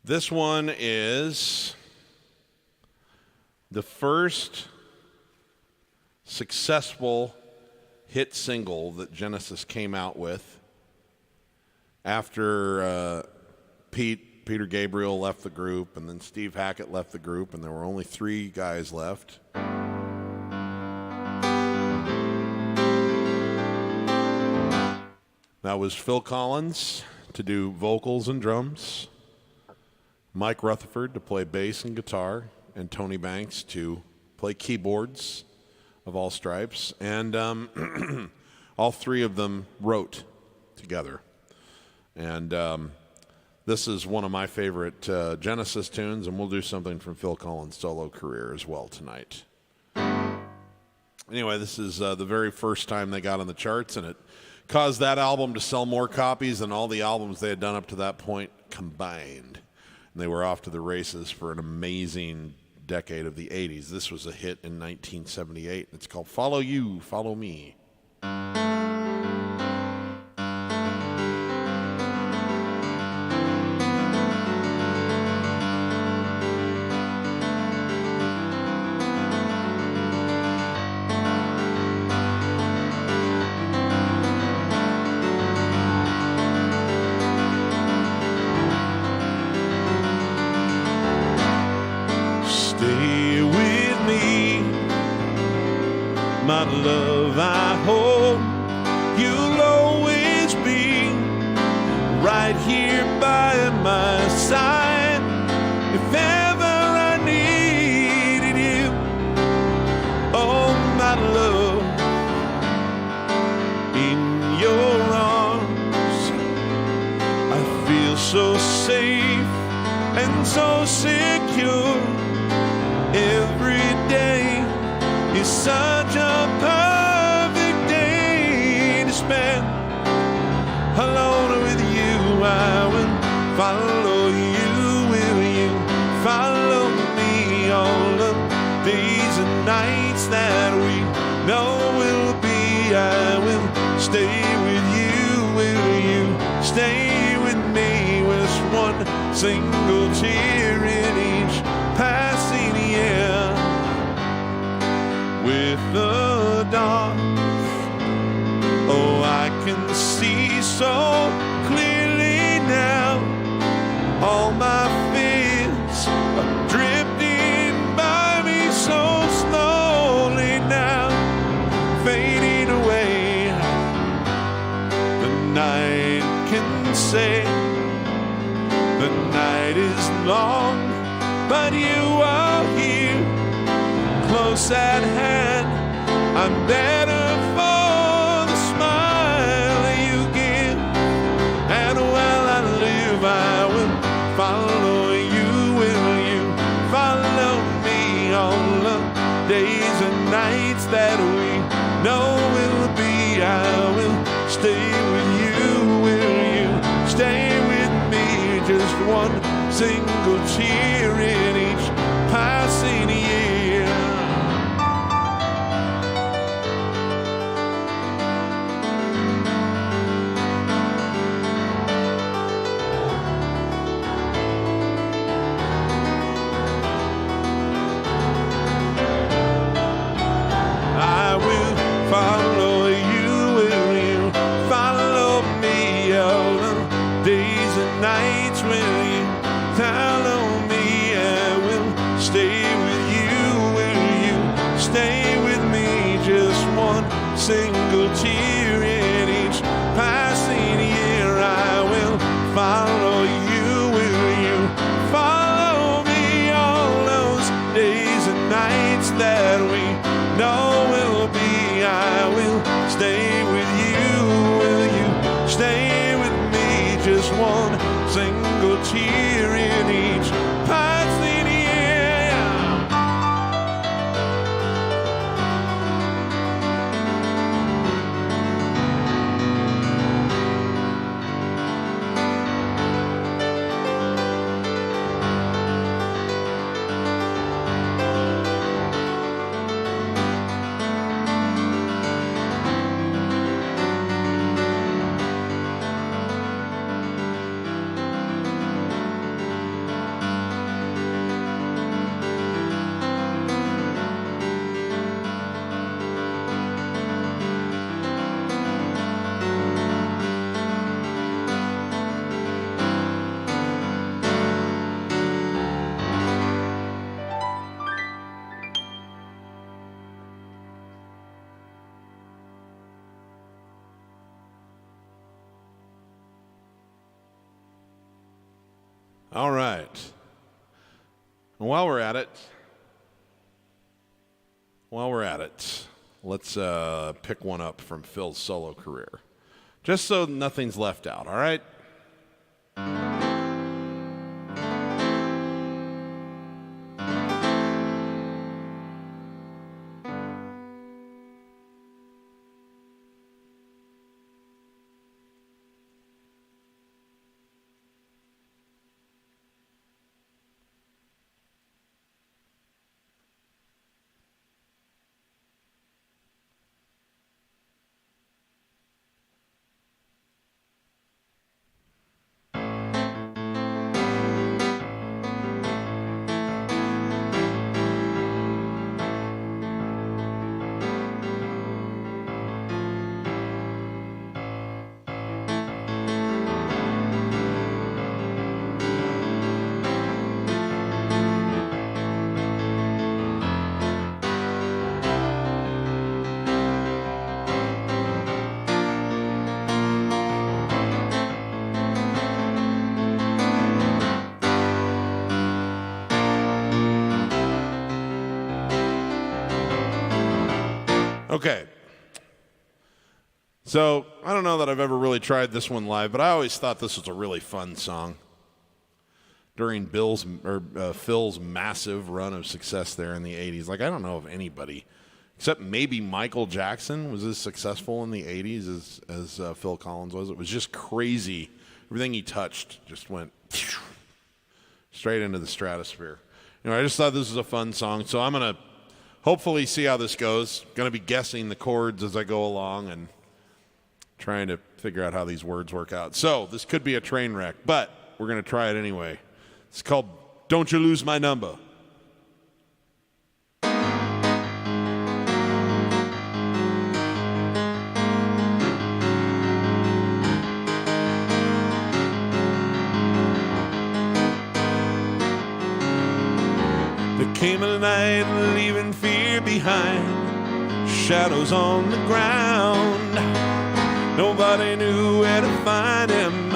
This one is the first successful hit single that Genesis came out with after Peter Gabriel left the group, and then Steve Hackett left the group, and there were only 3 guys left. That was Phil Collins to do vocals and drums, Mike Rutherford to play bass and guitar, and Tony Banks to play keyboards of all stripes. And all 3 of them wrote together. And this is one of my favorite Genesis tunes, and we'll do something from Phil Collins' solo career as well tonight. Anyway, this is the very first time they got on the charts, and it caused that album to sell more copies than all the albums they had done up to that point combined. And they were off to the races for an amazing decade of the 80s. This was a hit in 1978. It's called Follow You, Follow Me. My love, I hope you'll always be right here by my side. If ever I needed you, oh my love, in your arms I feel so safe and so secure. Every day is such a perfect day to spend alone with you. I will follow you. Will you follow me? All the days and nights that we know will be, I will stay with you. Will you stay with me? With one single tear in each passing year. With the dark, oh, I can see so clearly now. All my fears are drifting by me so slowly now, fading away. The night can say the night is long, but you are here, close at hand. I'm better for the smile you give, and while I live I will follow you. Will you follow me? All the days and nights that we know will be, I will stay with you. Will you stay with me? Just one single tear in each passing year. I will follow you. Will you follow me? All the days and nights, will you follow me? tear in each passing year. I will follow you. Will you follow me all those days and nights that we know will be? I will stay with you. Will you stay with me? Just one single tear in each passing year. All right. And while we're at it, let's pick one up from Phil's solo career, just so nothing's left out, all right? Okay, so I don't know that I've ever really tried this one live, but I always thought this was a really fun song during Phil's massive run of success there in the 80s. Like, I don't know of anybody, except maybe Michael Jackson, was as successful in the 80s as Phil Collins was. It was just crazy. Everything he touched just went straight into the stratosphere. I just thought this was a fun song, so I'm going to hopefully see how this goes. Going to be guessing the chords as I go along and trying to figure out how these words work out. So this could be a train wreck, but we're going to try it anyway. It's called Don't You Lose My Number. There came a night leaving fear behind, shadows on the ground. Nobody knew where to find him,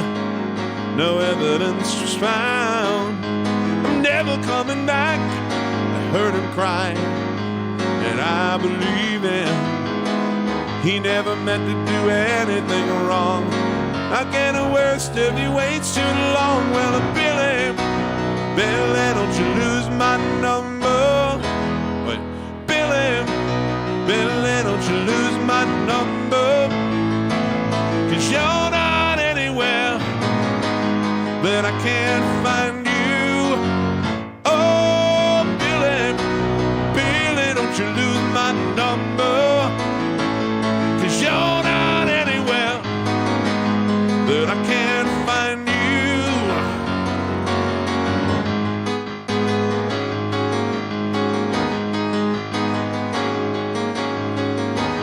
no evidence was found. I'm never coming back, I heard him cry, and I believe him. He never meant to do anything wrong. How can a worst if he waits too long? Well, Billy, don't you lose my number. Wait, Billy, don't you lose my number. 'Cause you're not anywhere that I can't find you. Oh, Billy, don't you lose my number. 'Cause you're not anywhere that I can't find you.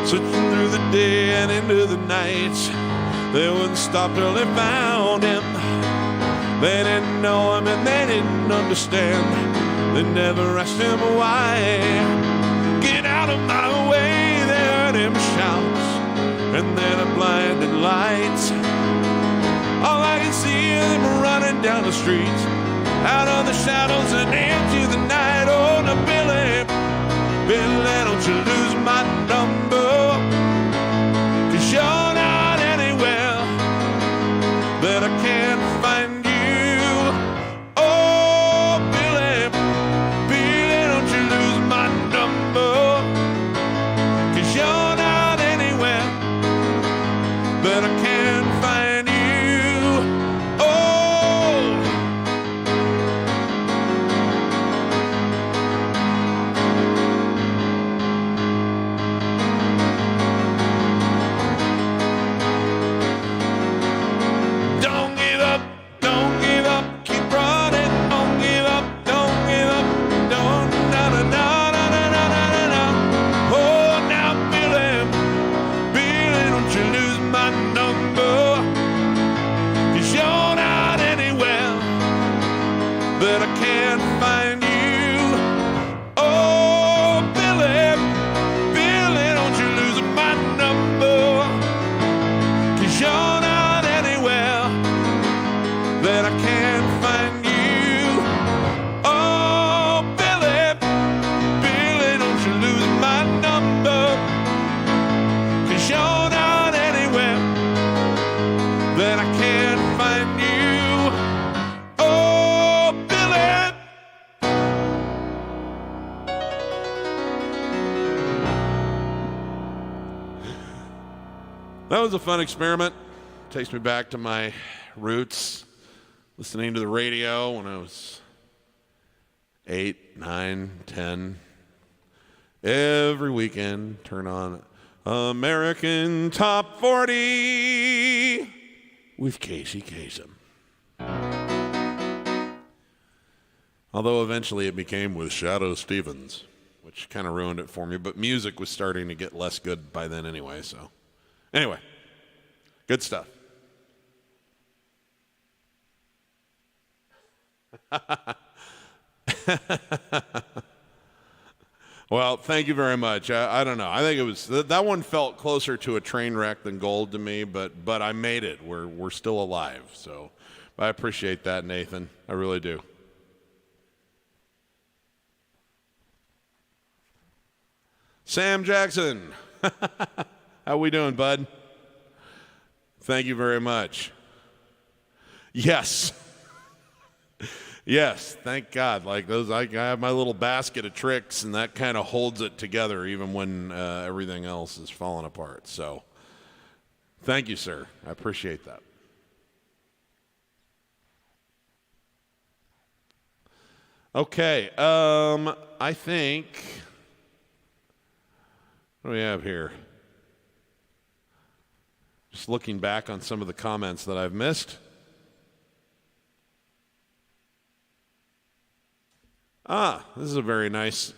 Searching through the day and into the night, they wouldn't stop till they found him. They didn't know him and they didn't understand. They never asked him why. Get out of my way, they heard him shout, and then the blinding lights. All I can see is them running down the streets, out of the shadows and into the night. Oh, now Billy, Billy, don't you lose my number, 'cause you're not anywhere that I can't find you. Oh, Billy, Billy, don't you lose my number, 'cause you're not anywhere that I can't find you. Oh, don't give up, don't give up, keep running, don't give up, don't give up, don't, na na na na na na na na. Oh, now Billy, Billy, don't you lose my number, 'cause you're not anywhere that I can't find you. Oh, Billy, Billy, don't you lose my number, 'cause you're not anywhere that I can't find you. Oh, Billy, Billy, don't you lose my number, 'cause you're not anywhere that I can't find you. Oh, Billy. That was a fun experiment. Takes me back to my roots, listening to the radio when I was 8, 9, 10. Every weekend, turn on American Top 40 with Casey Kasem. Although eventually it became with Shadow Stevens, which kind of ruined it for me. But music was starting to get less good by then anyway, so. Anyway, good stuff. Well, thank you very much. I don't know. I think it was that one felt closer to a train wreck than gold to me, but I made it. We're still alive, so I appreciate that, Nathan. I really do. Sam Jackson, how we doing, bud? Thank you very much. Yes. Yes, thank God. Like those, I have my little basket of tricks, and that kind of holds it together even when everything else is falling apart. So, thank you, sir. I appreciate that. Okay, I think, what do we have here? Just looking back on some of the comments that I've missed. This is a very nice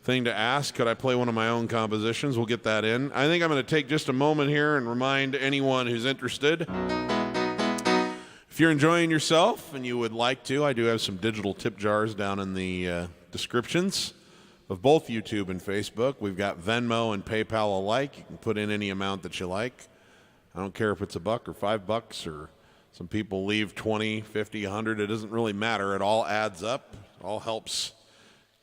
thing to ask. Could I play one of my own compositions? We'll get that in. I think I'm going to take just a moment here and remind anyone who's interested. If you're enjoying yourself and you would like to, I do have some digital tip jars down in the descriptions of both YouTube and Facebook. We've got Venmo and PayPal alike. You can put in any amount that you like. I don't care if it's $1 or $5 or some people leave 20, 50, 100. It doesn't really matter. It all adds up. It all helps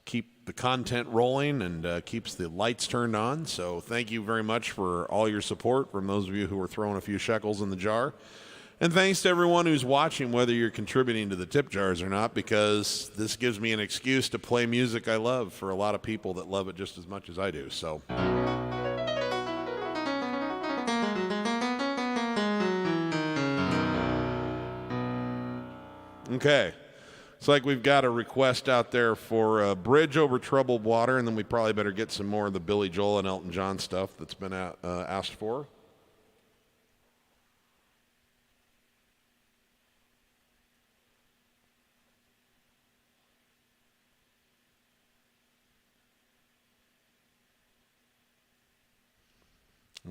keep the content rolling and keeps the lights turned on. So thank you very much for all your support from those of you who are throwing a few shekels in the jar. And thanks to everyone who's watching, whether you're contributing to the tip jars or not, because this gives me an excuse to play music I love for a lot of people that love it just as much as I do. So. Okay. It's like we've got a request out there for a Bridge Over Troubled Water, and then we probably better get some more of the Billy Joel and Elton John stuff that's been asked for.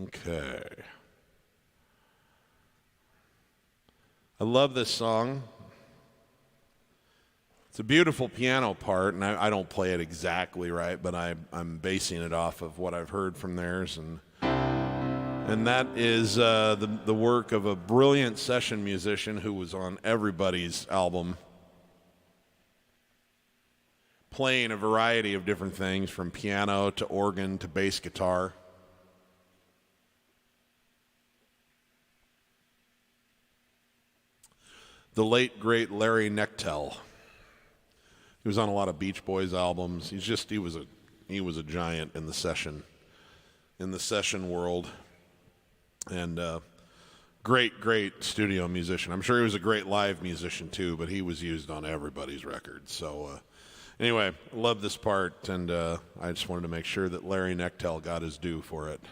Okay. I love this song. It's a beautiful piano part, and I don't play it exactly right, but I'm basing it off of what I've heard from theirs. And And that is the work of a brilliant session musician who was on everybody's album, playing a variety of different things from piano to organ to bass guitar. The late, great Larry Knechtel. He was on a lot of Beach Boys albums. He was a giant in the session world. And great studio musician. I'm sure he was a great live musician too, but he was used on everybody's records. So anyway, I love this part, and I just wanted to make sure that Larry Knechtel got his due for it.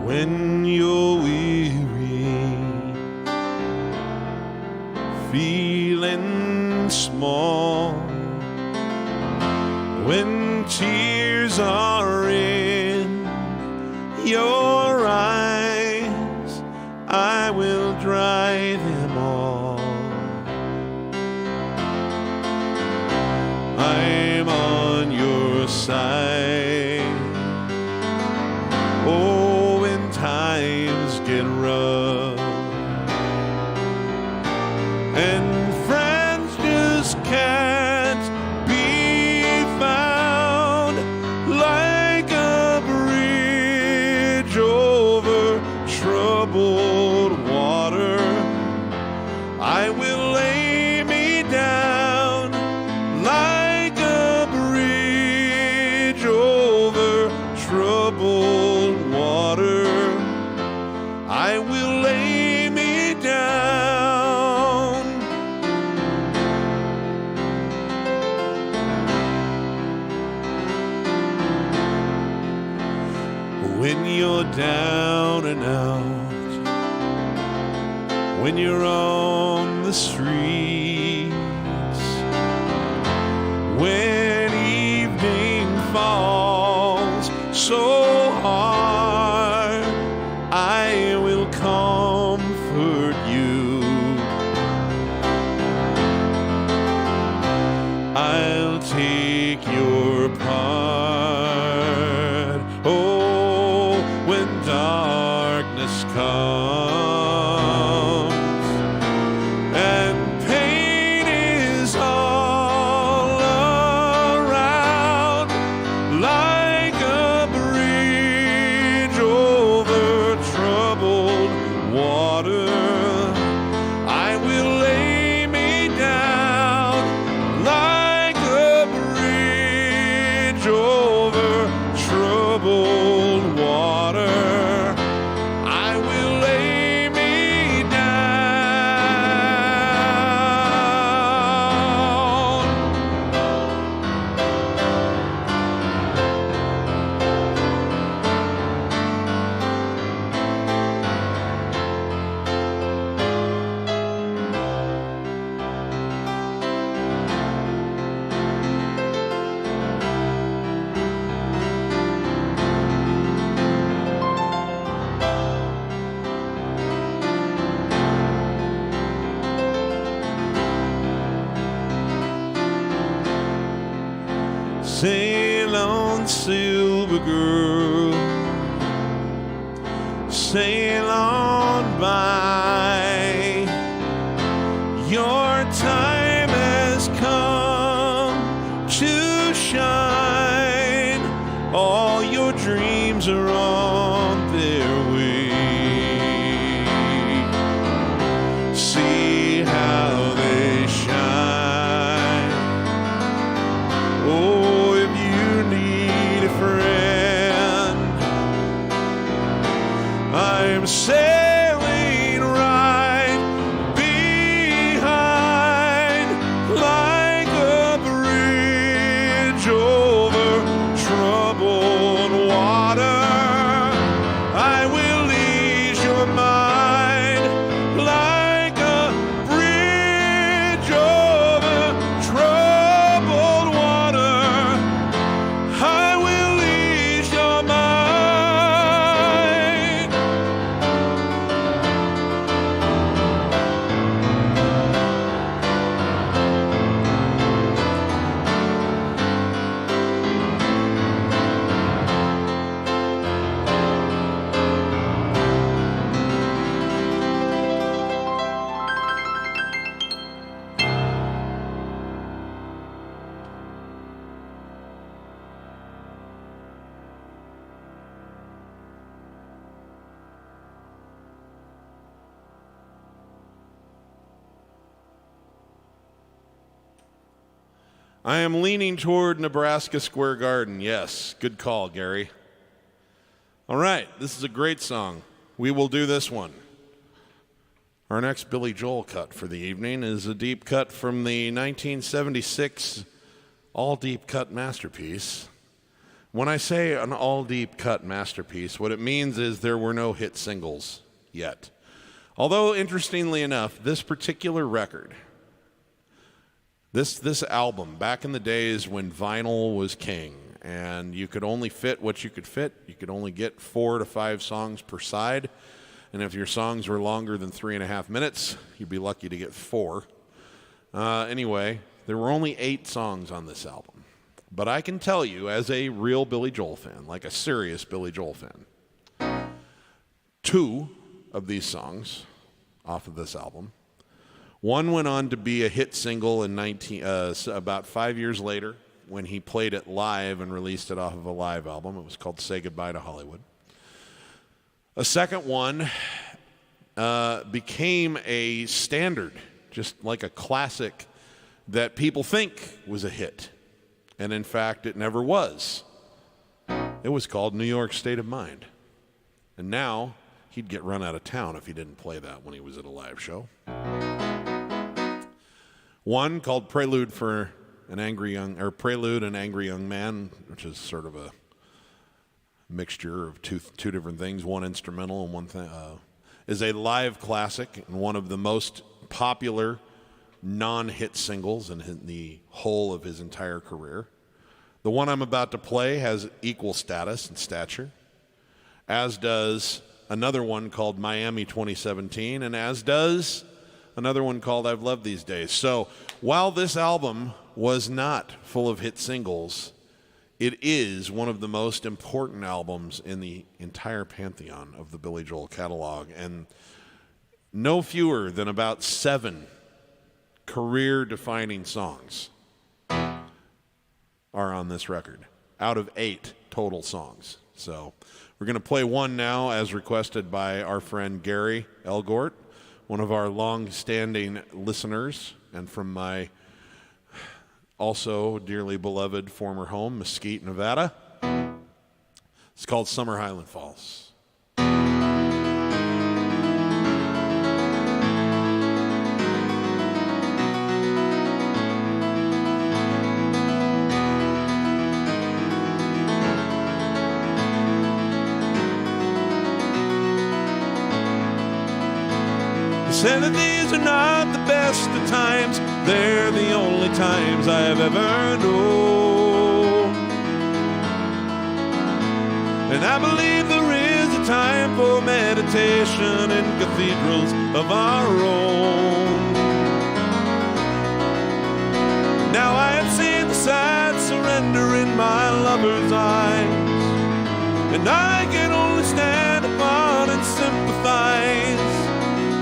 When you're weary, feeling small, when tears are in your eyes, I will dry them all. I'm on your side. Oh, when times get rough and friends just can't be found, like a bridge over troubled water, I will lay me down like a bridge over troubled water. I will lay me down. When you're down and out, when you're on the streets, when evening falls so hard, I will comfort you. I'll take your part. Oh, when darkness comes and pain is all around, like a bridge over troubled water, I will lay me down like a bridge over troubled water. I will lay me down. Sail on, silver girl, sail on by. Your time has come to shine. All your dreams are on their way. See how they shine. Oh, if you need a friend, I'm sailing right behind, like a bridge over troubled water. I will I am leaning toward Nebraska Square Garden. Yes, good call, Gary. All right, this is a great song. We will do this one. Our next Billy Joel cut for the evening is a deep cut from the 1976 all-deep cut masterpiece. When I say an all-deep cut masterpiece, what it means is there were no hit singles yet. Although, interestingly enough, this particular record, this album, back in the days when vinyl was king and you could only fit what you could fit, you could only get 4 to 5 songs per side, and if your songs were longer than 3.5 minutes, you'd be lucky to get 4. Anyway, there were only 8 songs on this album. But I can tell you, as a real Billy Joel fan, like a serious Billy Joel fan, 2 of these songs off of this album, one went on to be a hit single in about 5 years later when he played it live and released it off of a live album. It was called Say Goodbye to Hollywood. A second one became a standard, just like a classic that people think was a hit. And in fact, it never was. It was called New York State of Mind. And now he'd get run out of town if he didn't play that when he was at a live show. One called Prelude and Angry Young Man, which is sort of a mixture of two different things, one instrumental and one thing, is a live classic and one of the most popular non-hit singles in the whole of his entire career. The one I'm about to play has equal status and stature, as does another one called Miami 2017, and as does another one called I've Loved These Days. So while this album was not full of hit singles, it is one of the most important albums in the entire pantheon of the Billy Joel catalog, and no fewer than about 7 career-defining songs are on this record, out of 8 total songs. So we're going to play one now as requested by our friend Gary Elgort, one of our long-standing listeners, and from my also dearly beloved former home, Mesquite, Nevada. It's called Summer Highland Falls. Said that these are not the best of times, they're the only times I've ever known. And I believe there is a time for meditation in cathedrals of our own. Now I have seen the sad surrender in my lover's eyes, and I can only stand upon and sympathize.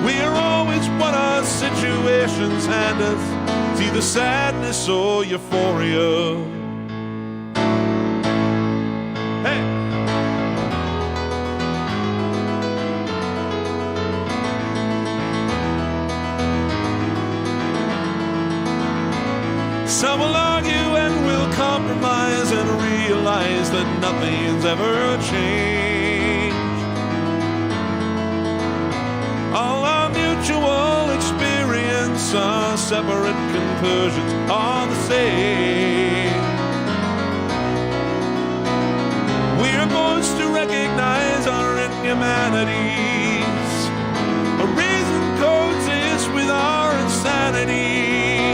We are always what our situations hand us. It's either sadness or euphoria. Hey! Some will argue and will compromise and realize that nothing's ever changed. All our mutual experience, our separate conclusions are the same. We are forced to recognize our inhumanities. A reason coexists with our insanity,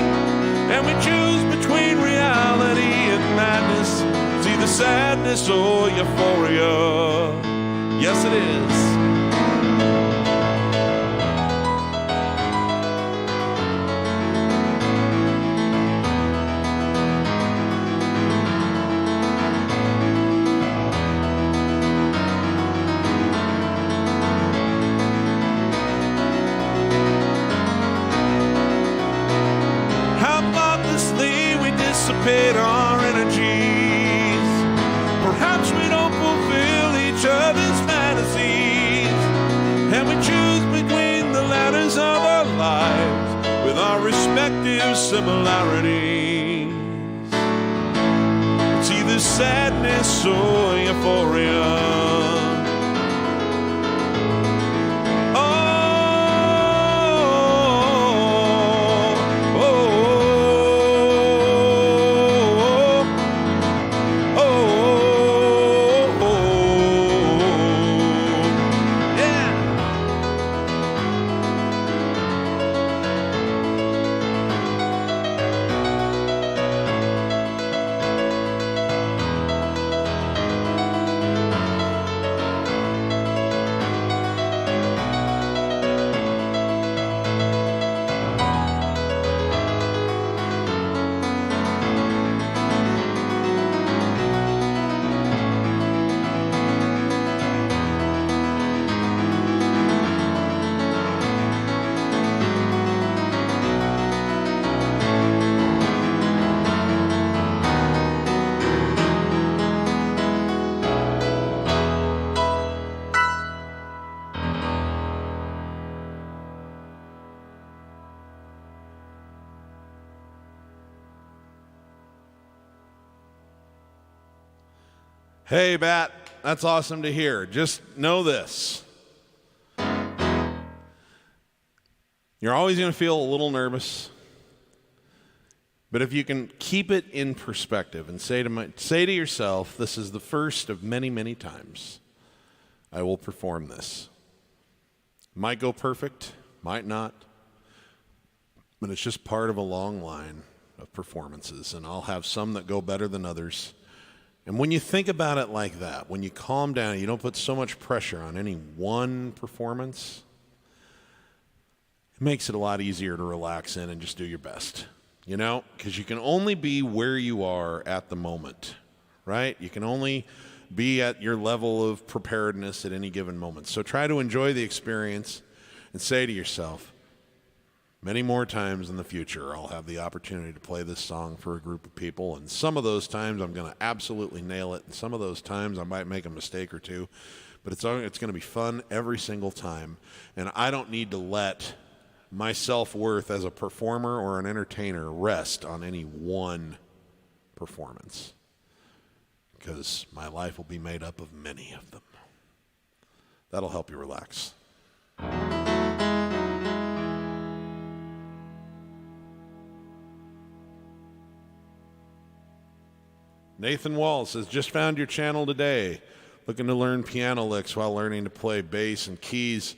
and we choose between reality and madness. It's either sadness or euphoria. Yes, it is. Dissipate our energies. Perhaps we don't fulfill each other's fantasies, and we choose between the ladders of our lives with our respective similarities. sadness or euphoria. Hey, Bat, that's awesome to hear. Just know this. You're always going to feel a little nervous, but if you can keep it in perspective and say to yourself, this is the first of many, many times I will perform this. Might go perfect, might not, but it's just part of a long line of performances, and I'll have some that go better than others. And when you think about it like that, when you calm down, you don't put so much pressure on any one performance, it makes it a lot easier to relax in and just do your best, you know? Because you can only be where you are at the moment, right? You can only be at your level of preparedness at any given moment. So try to enjoy the experience and say to yourself, many more times in the future, I'll have the opportunity to play this song for a group of people, and some of those times I'm going to absolutely nail it, and some of those times I might make a mistake or two, but it's going to be fun every single time, and I don't need to let my self-worth as a performer or an entertainer rest on any one performance, because my life will be made up of many of them. That'll help you relax. Nathan Wall says, just found your channel today. Looking to learn piano licks while learning to play bass and keys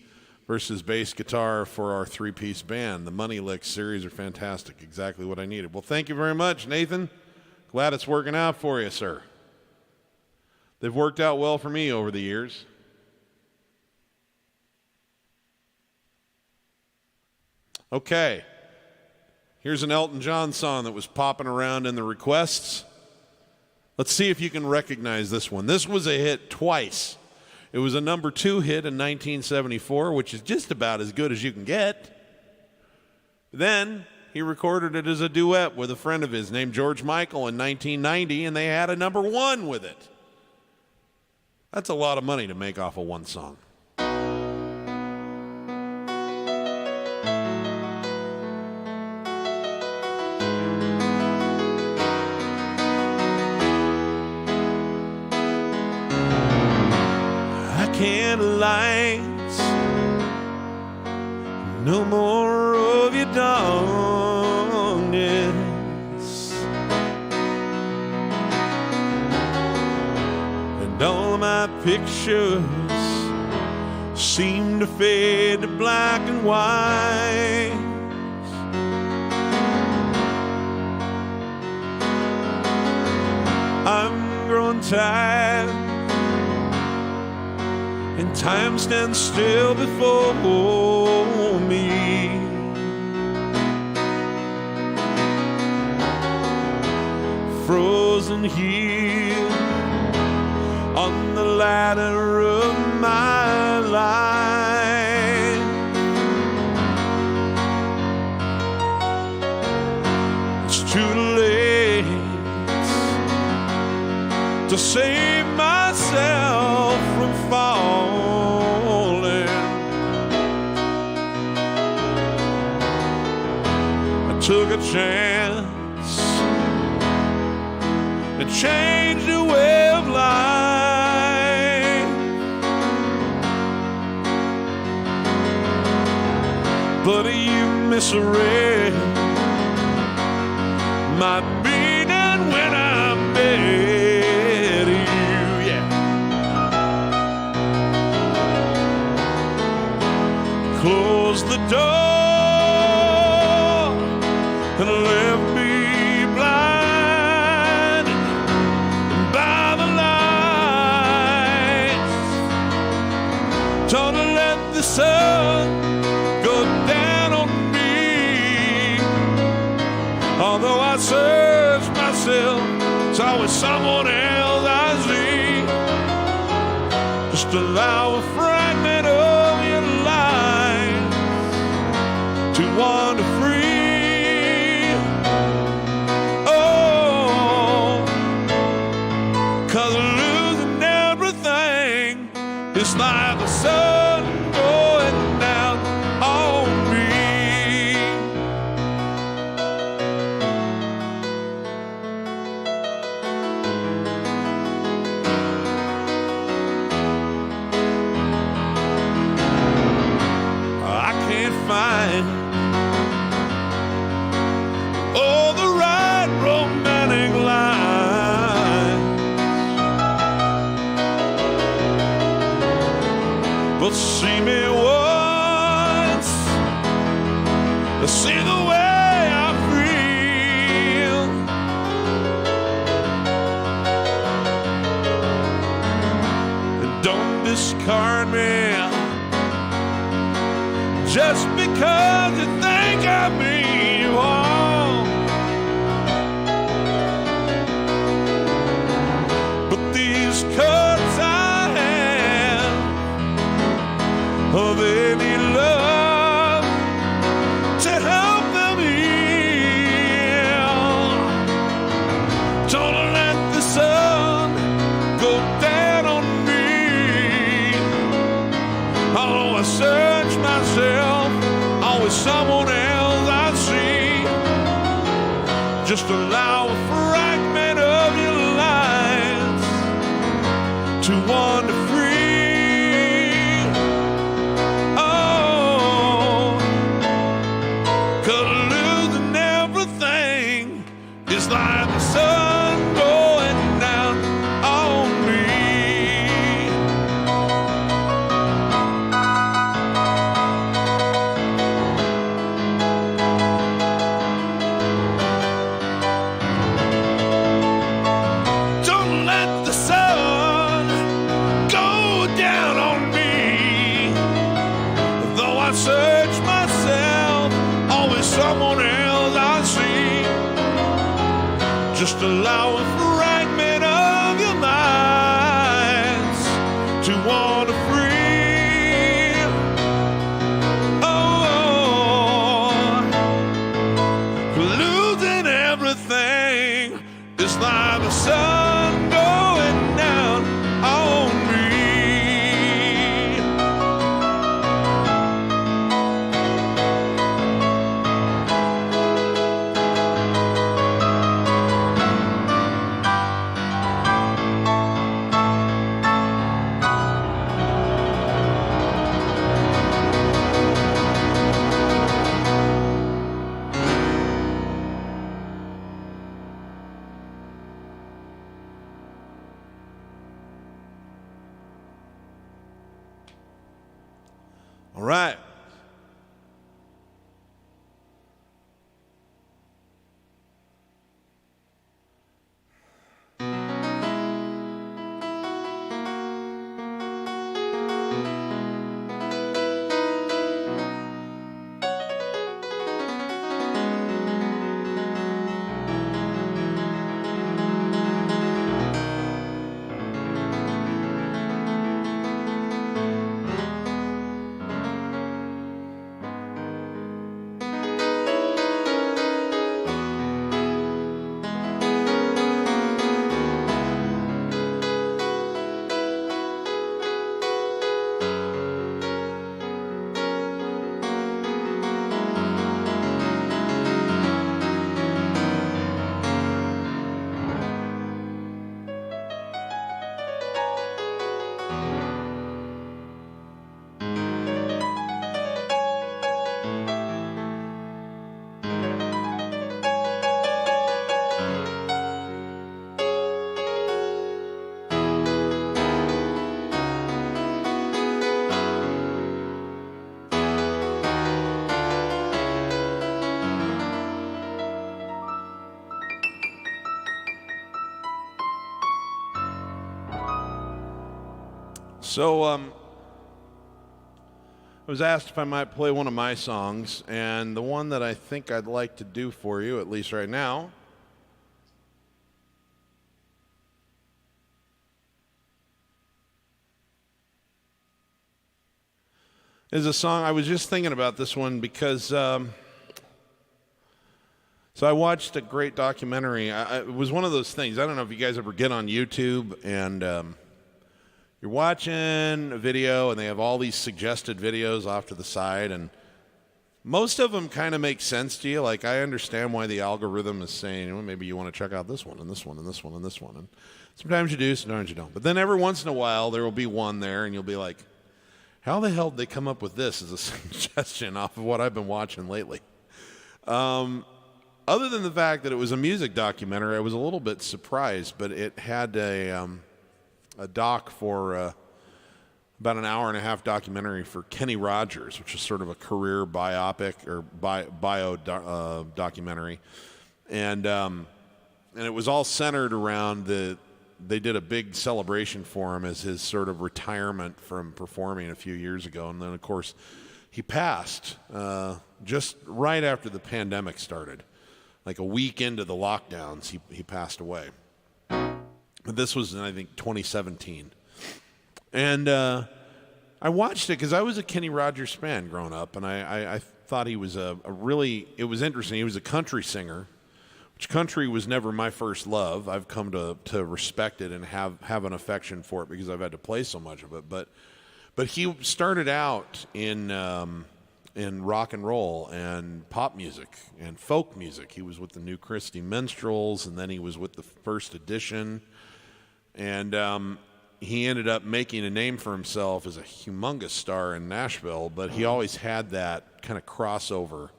versus bass guitar for our three-piece band. The Money Licks series are fantastic. Exactly what I needed. Well, thank you very much, Nathan. Glad it's working out for you, sir. They've worked out well for me over the years. Okay. Here's an Elton John song that was popping around in the requests. Let's see if you can recognize this one. This was a hit twice. It was a number 2 hit in 1974, which is just about as good as you can get. Then he recorded it as a duet with a friend of his named George Michael in 1990, and they had a number 1 with it. That's a lot of money to make off of one song. Candlelights, no more of your darkness, and all of my pictures seem to fade to black and white. I'm growing tired, and time stands still before me. Frozen here on the ladder of my life. It's too late to save myself from falling. I took a chance and changed the misery, my meaning when I met you, yeah. Close the door and left me blinded by the lights. Don't let the sun go down on me. Although I search myself, it's always someone else I see. Just allow a fragment of your life to wander free. Oh, 'cause losing everything is like the sun going down on me. I can't find all the right romantic lines, but see me once, see the way I feel. Don't discard me just because you think I mean you all. But these cuts I have, oh, they need love to help them heal. Don't let the sun go down on me. Although I search myself, always someone else I see. Just allow a fragment of your lives to wander free. Oh, 'cause losing everything is like the sun going down on me. Don't let the sun go down on me. Though I search myself, always someone else I see. Just allow a fragment of your minds to wander free. Oh, losing everything is like the sun going down on me. All right. So, I was asked if I might play one of my songs, and the one that I think I'd like to do for you, at least right now, is a song. I was just thinking about this one because, so I watched a great documentary. It was one of those things. I don't know if you guys ever get on YouTube and you're watching a video and they have all these suggested videos off to the side, and most of them kind of make sense to you. Like, I understand why the algorithm is saying, well, maybe you want to check out this one and this one and this one and this one. And sometimes you do, sometimes you don't. But then every once in a while, there will be one there and you'll be like, how the hell did they come up with this as a suggestion off of what I've been watching lately? Other than the fact that it was a music documentary, I was a little bit surprised, but it had a doc for about an hour and a half documentary for Kenny Rogers, which is sort of a career biopic or bio documentary, and it was all centered around they did a big celebration for him as his sort of retirement from performing a few years ago, and then of course he passed just right after the pandemic started. Like a week into the lockdowns, he passed away. But this was in, I think, 2017. And I watched it because I was a Kenny Rogers fan growing up, and I thought he was it was interesting. He was a country singer, which country was never my first love. I've come to respect it and have an affection for it because I've had to play so much of it. But he started out in rock and roll and pop music and folk music. He was with the New Christy Minstrels, and then he was with the First Edition. And he ended up making a name for himself as a humongous star in Nashville, but he always had that kind of crossover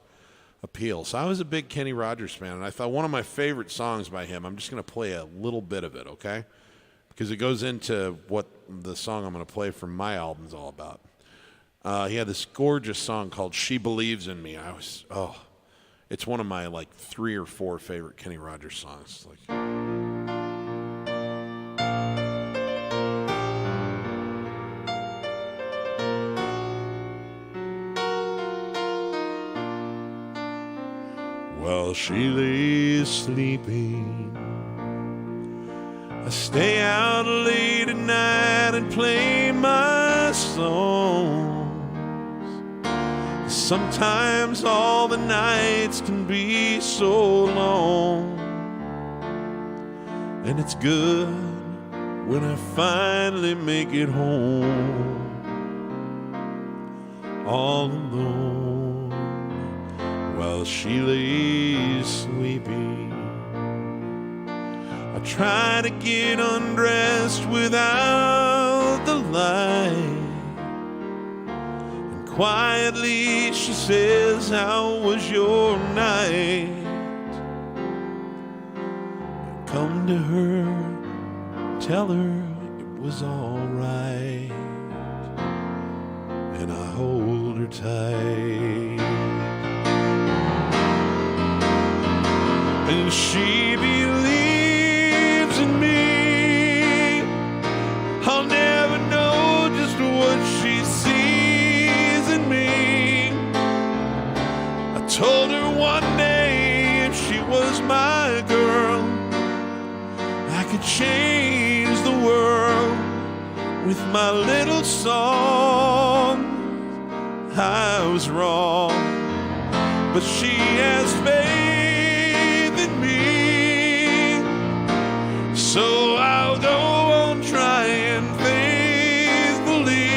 appeal. So I was a big Kenny Rogers fan, and I thought one of my favorite songs by him, I'm just going to play a little bit of it, okay? Because it goes into what the song I'm going to play from my album is all about. He had this gorgeous song called She Believes in Me. It's one of my like 3 or 4 favorite Kenny Rogers songs. While she lays sleeping, I stay out late at night and play my songs. Sometimes all the nights can be so long, and it's good when I finally make it home all alone. While she lays sleeping, I try to get undressed without the light. Quietly she says, how was your night? I come to her, tell her it was all right, and I hold her tight. And she believes in me. I'll never know just what she sees in me. I told her one day if she was my girl, I could change the world with my little song. I was wrong, but she has faith in me, so I'll go on trying faithfully.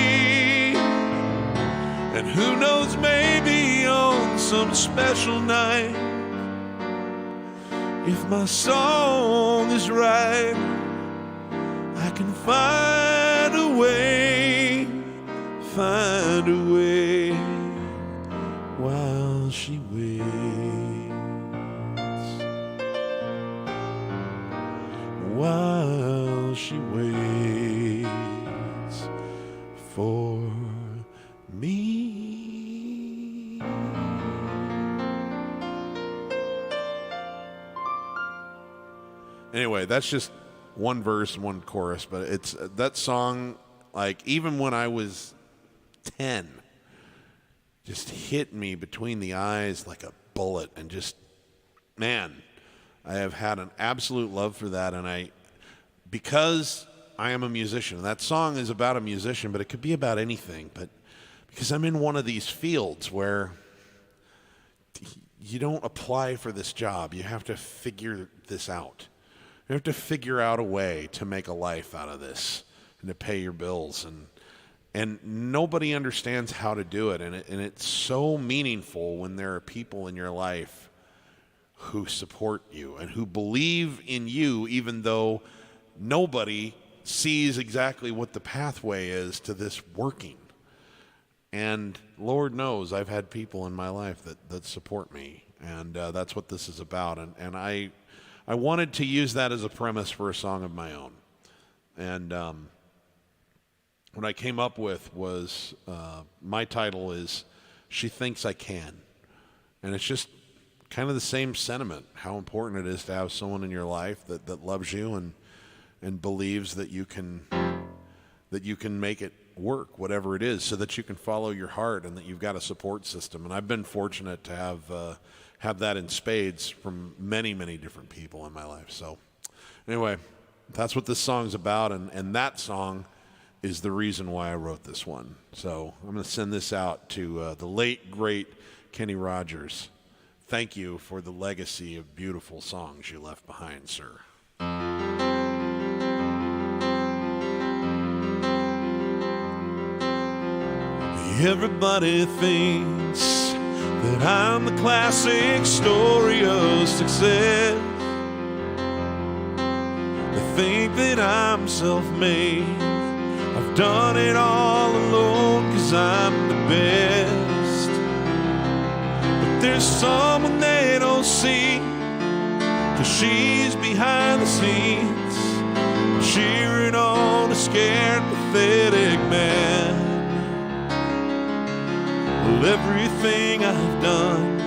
And who knows, maybe on some special night, if my song is right, I can find a way while she waits, while she waits for me. Anyway, that's just one verse and one chorus, but it's that song Like, even when I was 10, just hit me between the eyes like a bullet. And just, man, I have had an absolute love for that. And because I am a musician, that song is about a musician, but it could be about anything. But because I'm in one of these fields where you don't apply for this job, you have to figure this out. You have to figure out a way to make a life out of this and to pay your bills. And nobody understands how to do it. And it's so meaningful when there are people in your life who support you and who believe in you, even though nobody sees exactly what the pathway is to this working. And Lord knows I've had people in my life that support me, and that's what this is about. And I wanted to use that as a premise for a song of my own. And what I came up with was, my title is She Thinks I Can. And it's just kind of the same sentiment, how important it is to have someone in your life that loves you and believes that you can make it work, whatever it is, so that you can follow your heart and that you've got a support system. And I've been fortunate to have that in spades from many, many different people in my life. So anyway, that's what this song's about, and that song is the reason why I wrote this one. So I'm going to send this out to the late, great Kenny Rogers. Thank you for the legacy of beautiful songs you left behind, sir. Everybody thinks that I'm the classic story of success. They think that I'm self-made. I've done it all alone 'cause I'm the best. But there's someone they don't see, 'cause she's behind the scenes, cheering on a scared, pathetic man. Well, everything I've done,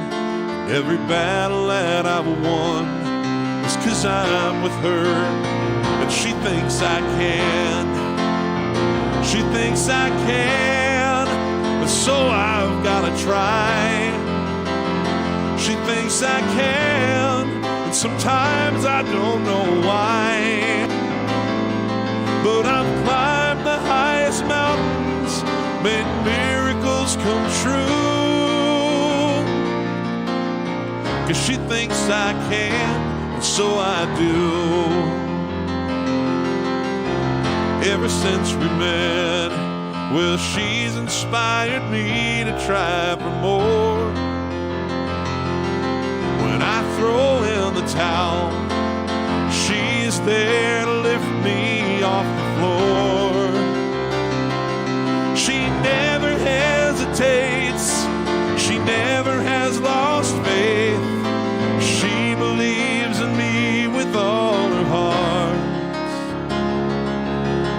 every battle that I've won, is 'cause I'm with her, and she thinks I can. She thinks I can, but so I've gotta try. She thinks I can, and sometimes I don't know why. But I've climbed the highest mountains, made miracles come true. 'Cause she thinks I can, and so I do. Ever since we met, well, she's inspired me to try for more. When I throw in the towel, she's there to lift me off the floor. She never hesitates, she never has lost faith. She believes in me with all her heart.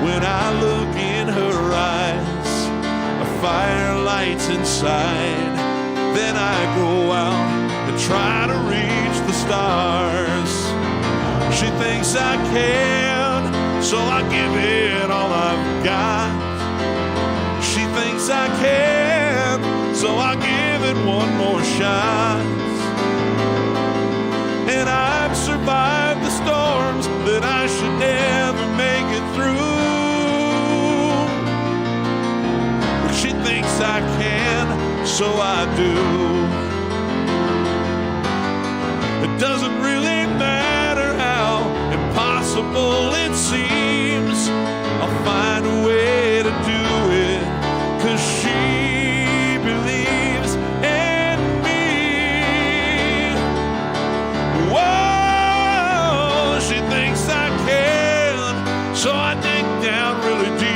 When I look in her eyes, a fire lights inside. Then I go out and try to reach the stars. She thinks I can, so I give it all I've got. She thinks I can, so I give it one more shot. And I've survived the storms that I should never make it through. She thinks I can, so I do. It doesn't really matter how impossible it seems, I'll find a way to do it, 'cause she believes in me. Whoa, she thinks I can, so I dig down really deep.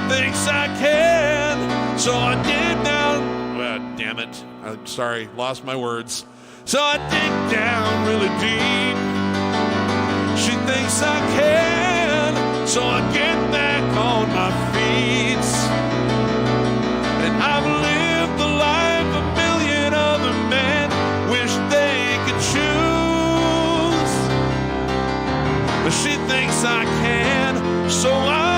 Thinks I can, so I dig down. Well, damn it. I'm sorry, lost my words. So I dig down really deep. She thinks I can, so I get back on my feet. And I've lived the life a million other men wish they could choose. But she thinks I can, so I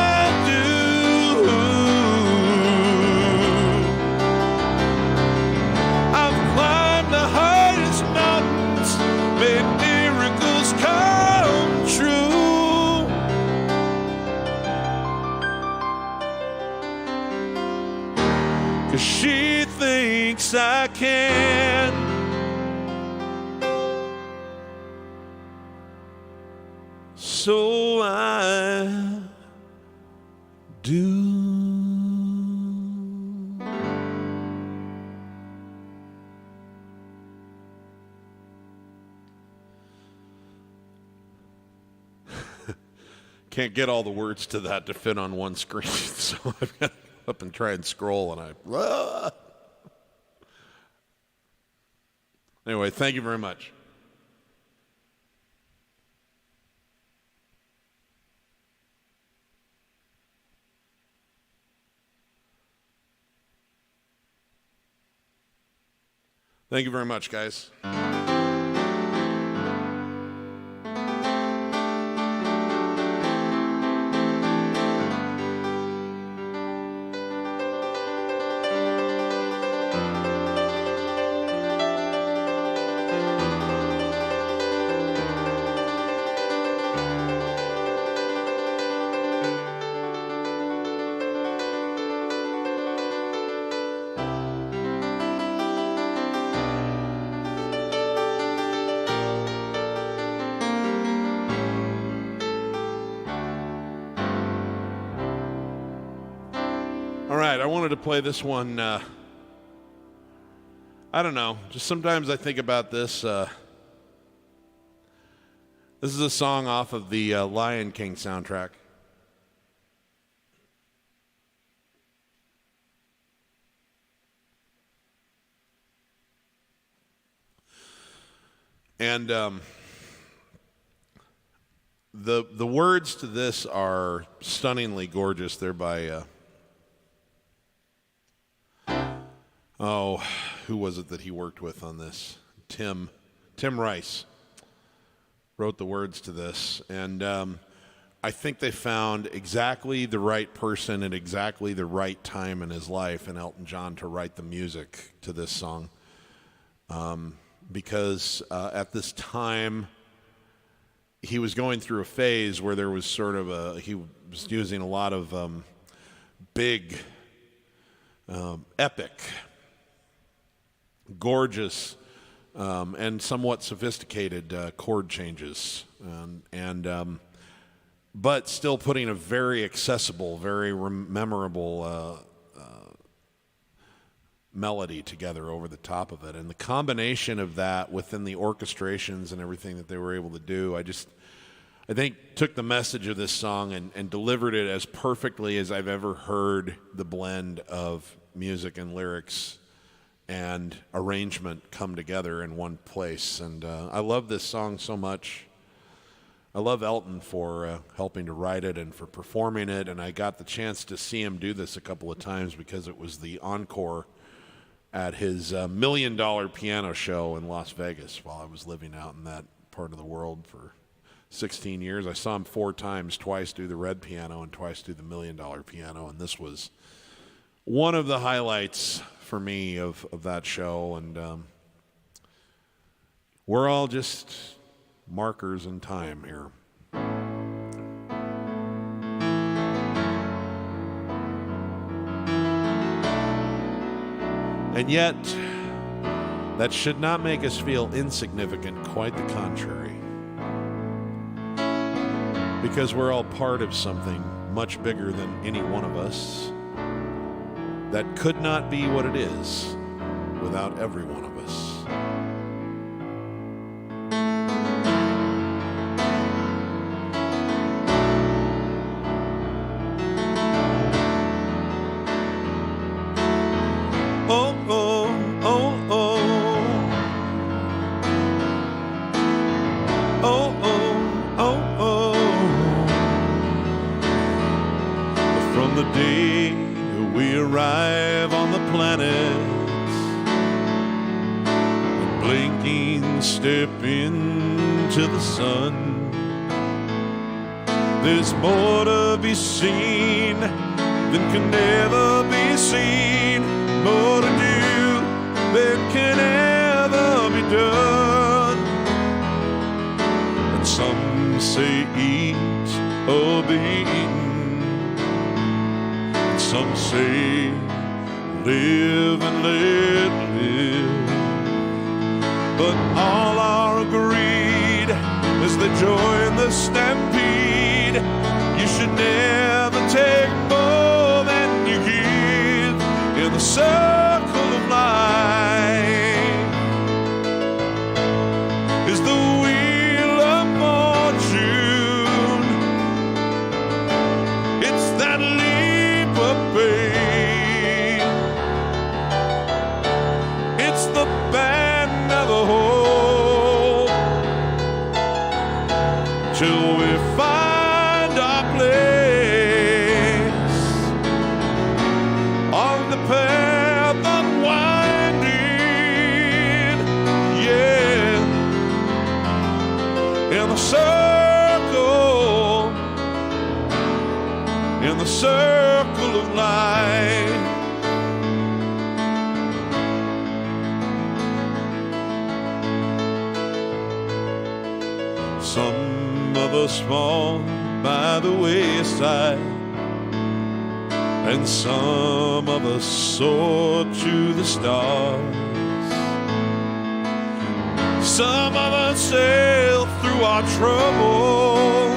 'cause she thinks I can. So I do. Can't get all the words to that to fit on one screen, so I've got to go up and try and scroll, and Anyway, thank you very much. Thank you very much, guys. All right, I wanted to play this one. I don't know, just sometimes I think about this. This is a song off of the Lion King soundtrack. And the words to this are stunningly gorgeous. They're by who was it that he worked with on this? Tim Rice wrote the words to this, and I think they found exactly the right person at exactly the right time in his life in Elton John to write the music to this song, because at this time he was going through a phase where there was sort of he was using a lot of big, epic, gorgeous, and somewhat sophisticated chord changes, but still putting a very accessible, very memorable melody together over the top of it. And the combination of that within the orchestrations and everything that they were able to do, I think took the message of this song and delivered it as perfectly as I've ever heard the blend of music and lyrics and arrangement come together in one place. And I love this song so much. I love Elton for helping to write it and for performing it, and I got the chance to see him do this a couple of times because it was the encore at his $1 million piano show in Las Vegas while I was living out in that part of the world for 16 years. I saw him 4 times, twice do the red piano and twice do the $1 million piano, and this was one of the highlights for me of that show. And we're all just markers in time here. And yet, that should not make us feel insignificant, quite the contrary. Because we're all part of something much bigger than any one of us that could not be what it is without every one of us. From the day we arrive on the planet, and blinking step into the sun, there's more to be seen than can ever be seen, more to do than can ever be done. And some say eat or be eaten, some say live and let live. But all are agreed as they join the stampede. You should never take more than you give in the circle of life. Is the wheel of fortune. It's that leap of faith. It's the band of the hope till we find our place on the path unwinding, yeah, in the circle of life. Some of us fall by the wayside, and some of us soar to the stars. Some of us sail through our troubles.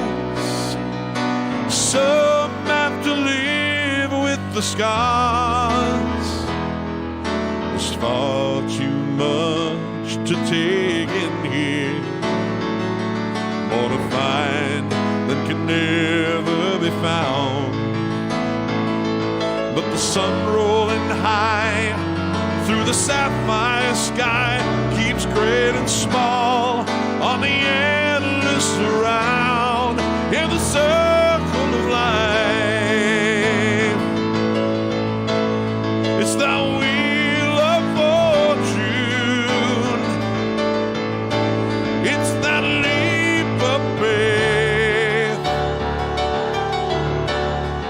Some have to live with the scars. There's far too much to take in here, more to find than can never be found. But the sun rolling high through the sapphire sky keeps great and small on the endless round in the circle of life. It's that wheel of fortune. It's that leap of faith.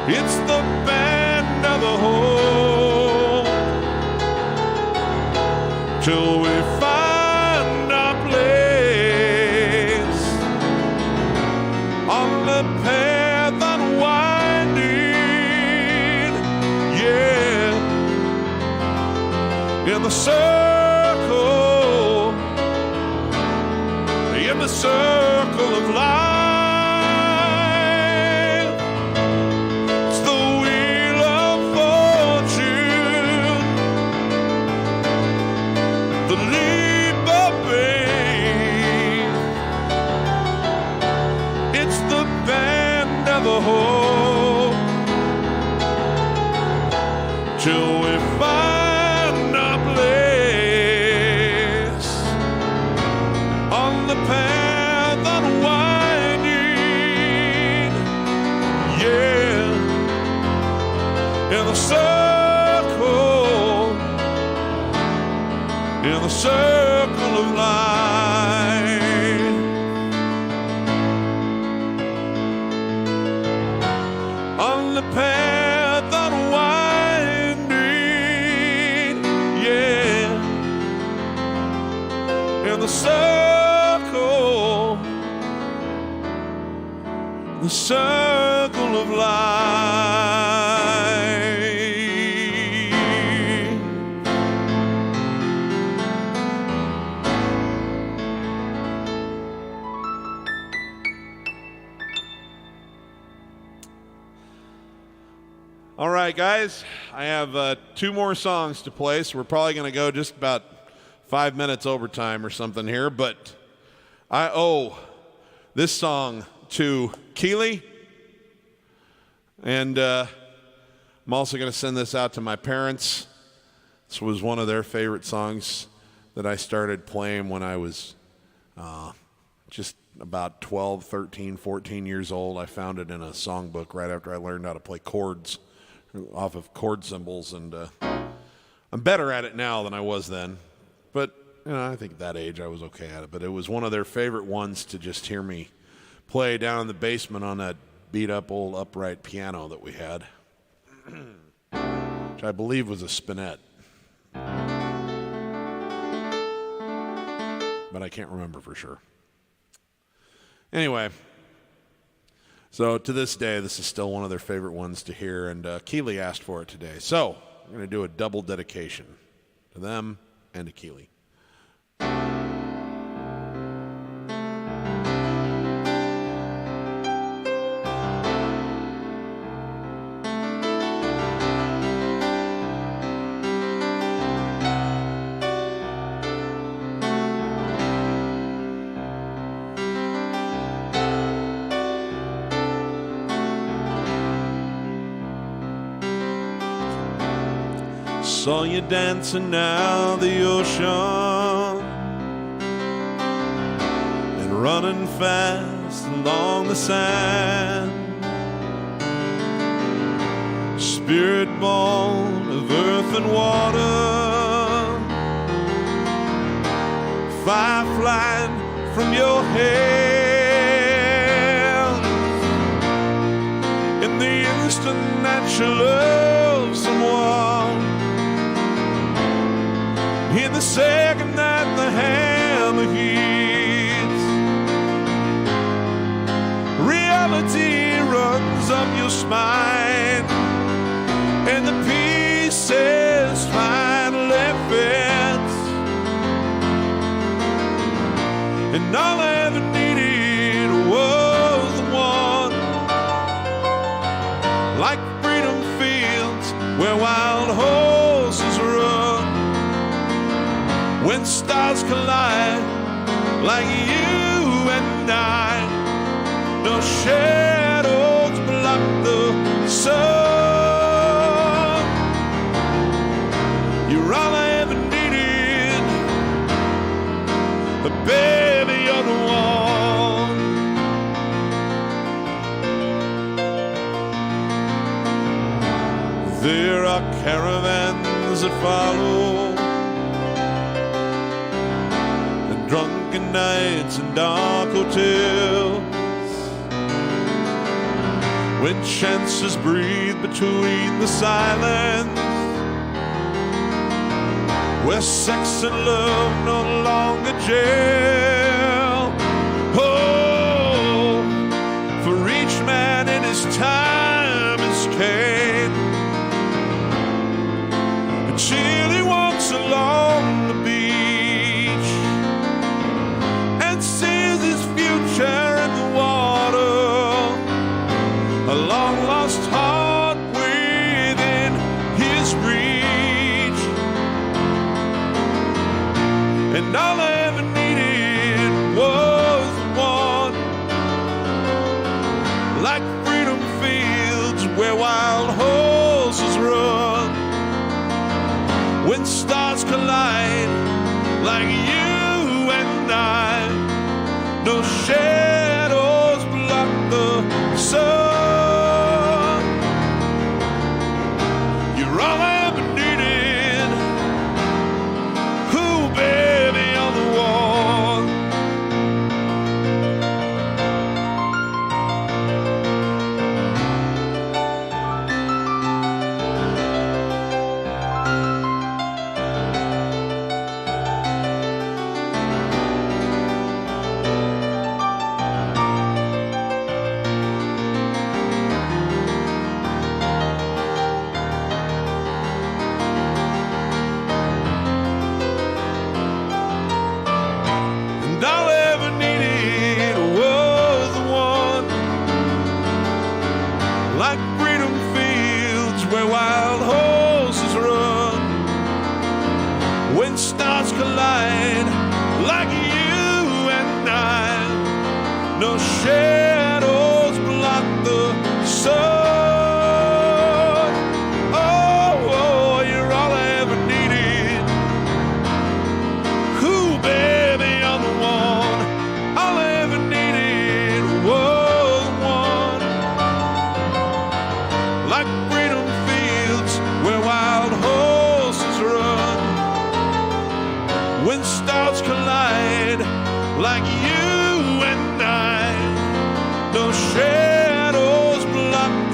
It's the band of the hope till we find our place on the path unwinding, yeah, in the circle of life. It's the wheel of fortune, the leap of faith. It's the band of the hope till we find our place on the path unwinding, yeah, in the circle of life. On the path unwinding, yeah, in the circle of life. All right, guys, I have 2 more songs to play, so we're probably going to go just about 5 minutes overtime or something here, but I owe this song to Keeley, and I'm also going to send this out to my parents. This was one of their favorite songs that I started playing when I was just about 12, 13, 14 years old. I found it in a songbook right after I learned how to play chords off of chord symbols, and I'm better at it now than I was then. But you know, I think at that age I was okay at it. But it was one of their favorite ones to just hear me play down in the basement on that beat-up old upright piano that we had, which I believe was a spinet. But I can't remember for sure. Anyway, so to this day, this is still one of their favorite ones to hear, and Keeley asked for it today. So I'm going to do a double dedication to them and to Keely. Saw you dancing down the ocean and running fast along the sand. Spirit born of earth and water, fire flying from your hands. In the instant that you love someone, in the second that the hammer hits, reality runs up your spine, and the pieces finally fit. And all I ever needed was the one, like freedom fields where wild horses run. When stars collide, like you and I, no shadows block the sun. You're all I ever needed, but baby, you're the one. There are caravans that follow, drunken nights and dark hotels, when chances breathe between the silence, where sex and love no longer jail. Oh, for each man in his time is came, until he walks along the beach and sees his future in the water, a long-lost heart within his reach. And all I ever needed was one, like freedom fields where wild horses run. When stars collide, like you and I, no shadows block the sun. You're all I ever needed. Ooh, baby, you're the one. And all I ever needed was the one, like freedom fields where wild horses run. When stars collide, like you and I, no shadows block the sun. Oh, you're all I ever needed. Ooh, baby, you're the one. All I ever needed was one, like freedom fields where wild horses run. When stars collide, like you and I, no shadows block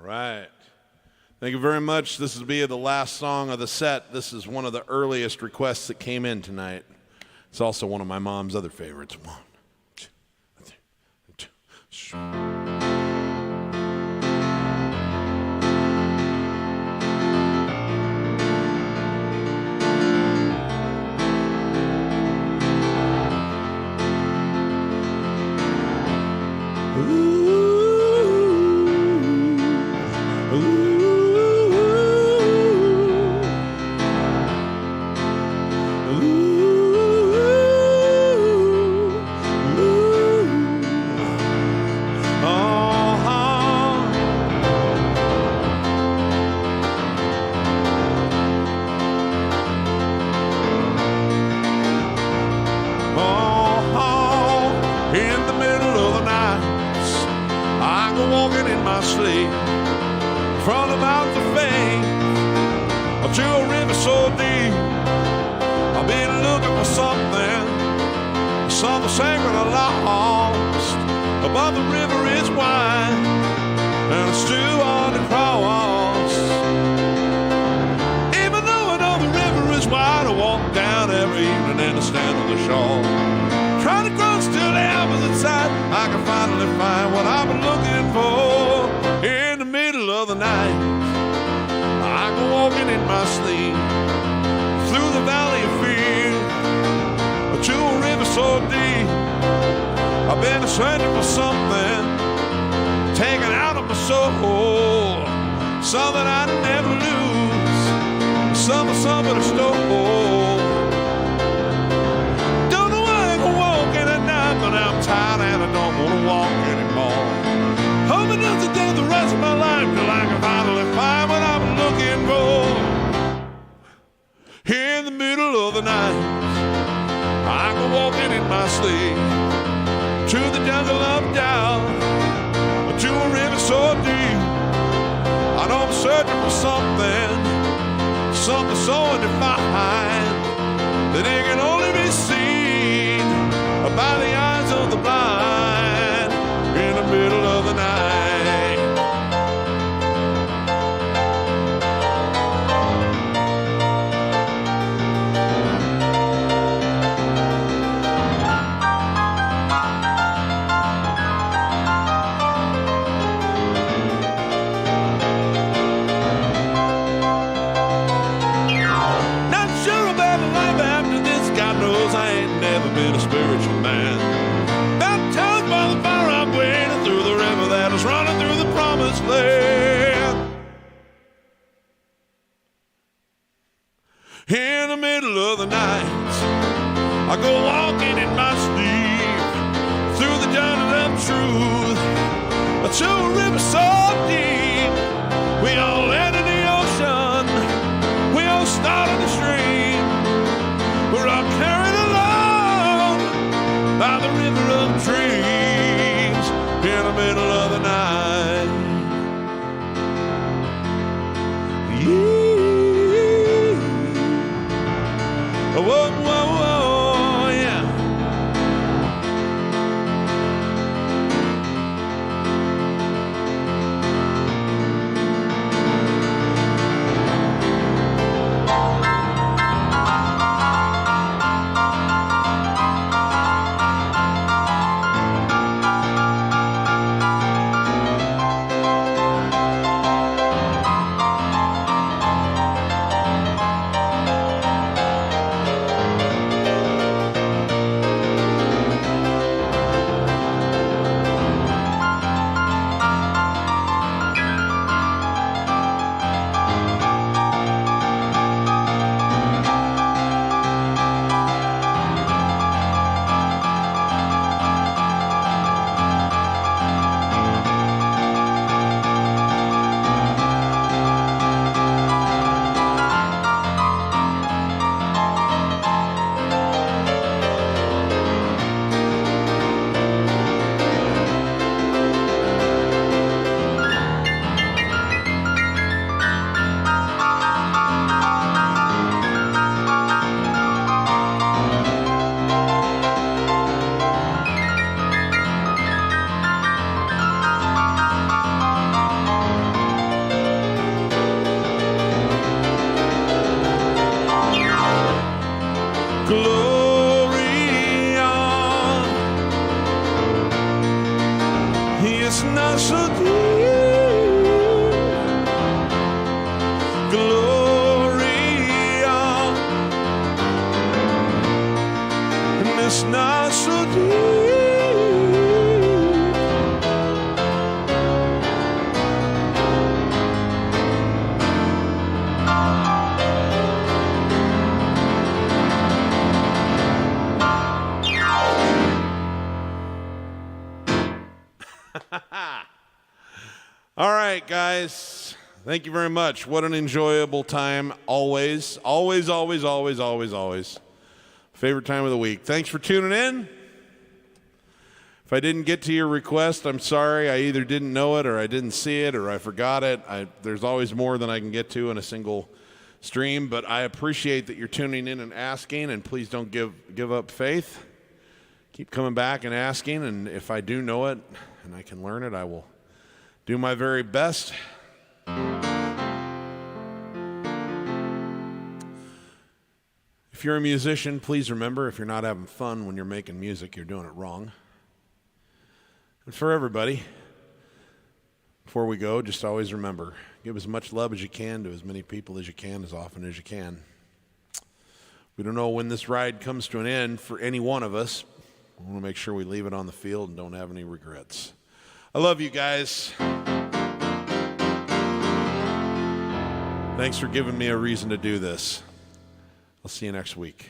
right. Thank you very much. This will be the last song of the set. This is one of the earliest requests that came in tonight. It's also one of my mom's other favorites. 1, 2, 3, 2. From the mountains of fame to a river so deep, I've been looking for something sacred or lost. But the river is wide and it's too hard to cross. Even though I know the river is wide, I walk down every evening and I stand on the shore, trying to cross to the opposite side. I can finally find what I've been looking for. In the middle of the night, I go walking in my sleep through the valley of fear to a river so deep. I've been searching for something taken out of my soul, something I never lose, something to stole. Don't know why I go walking at night, but I'm tired and I don't want to walk anymore. Hoping nothing down the rest of my life till I can finally find what I'm looking for. In the middle of the night, I go walking in my sleep to the jungle of doubt, to a river so deep. I know I'm searching for something so undefined that it can only be seen by the eyes of the blind. In the middle of the night, not sure about life after this. God knows I ain't never been a spiritual man. Baptized by the fire, I'm wading through the river that is running through the promised land. In the middle of the night, I go walking in my sleep through the jungle of truth to a river so deep. We all land in the ocean, we all start in the stream. We're all carried along by the river of dreams in the middle of the night. Yeah. Whoa, whoa, whoa, yeah. All right, guys. Thank you very much. What an enjoyable time. Always. Always, always, always, always, always. Favorite time of the week. Thanks for tuning in. If I didn't get to your request, I'm sorry. I either didn't know it or I didn't see it or I forgot it. There's always more than I can get to in a single stream, but I appreciate that you're tuning in and asking, and please don't give up faith. Keep coming back and asking, and if I do know it and I can learn it, I will do my very best. If you're a musician, please remember, if you're not having fun when you're making music, you're doing it wrong. And for everybody, before we go, just always remember, give as much love as you can to as many people as you can, as often as you can. We don't know when this ride comes to an end for any one of us. We want to make sure we leave it on the field and don't have any regrets. I love you guys. Thanks for giving me a reason to do this. I'll see you next week.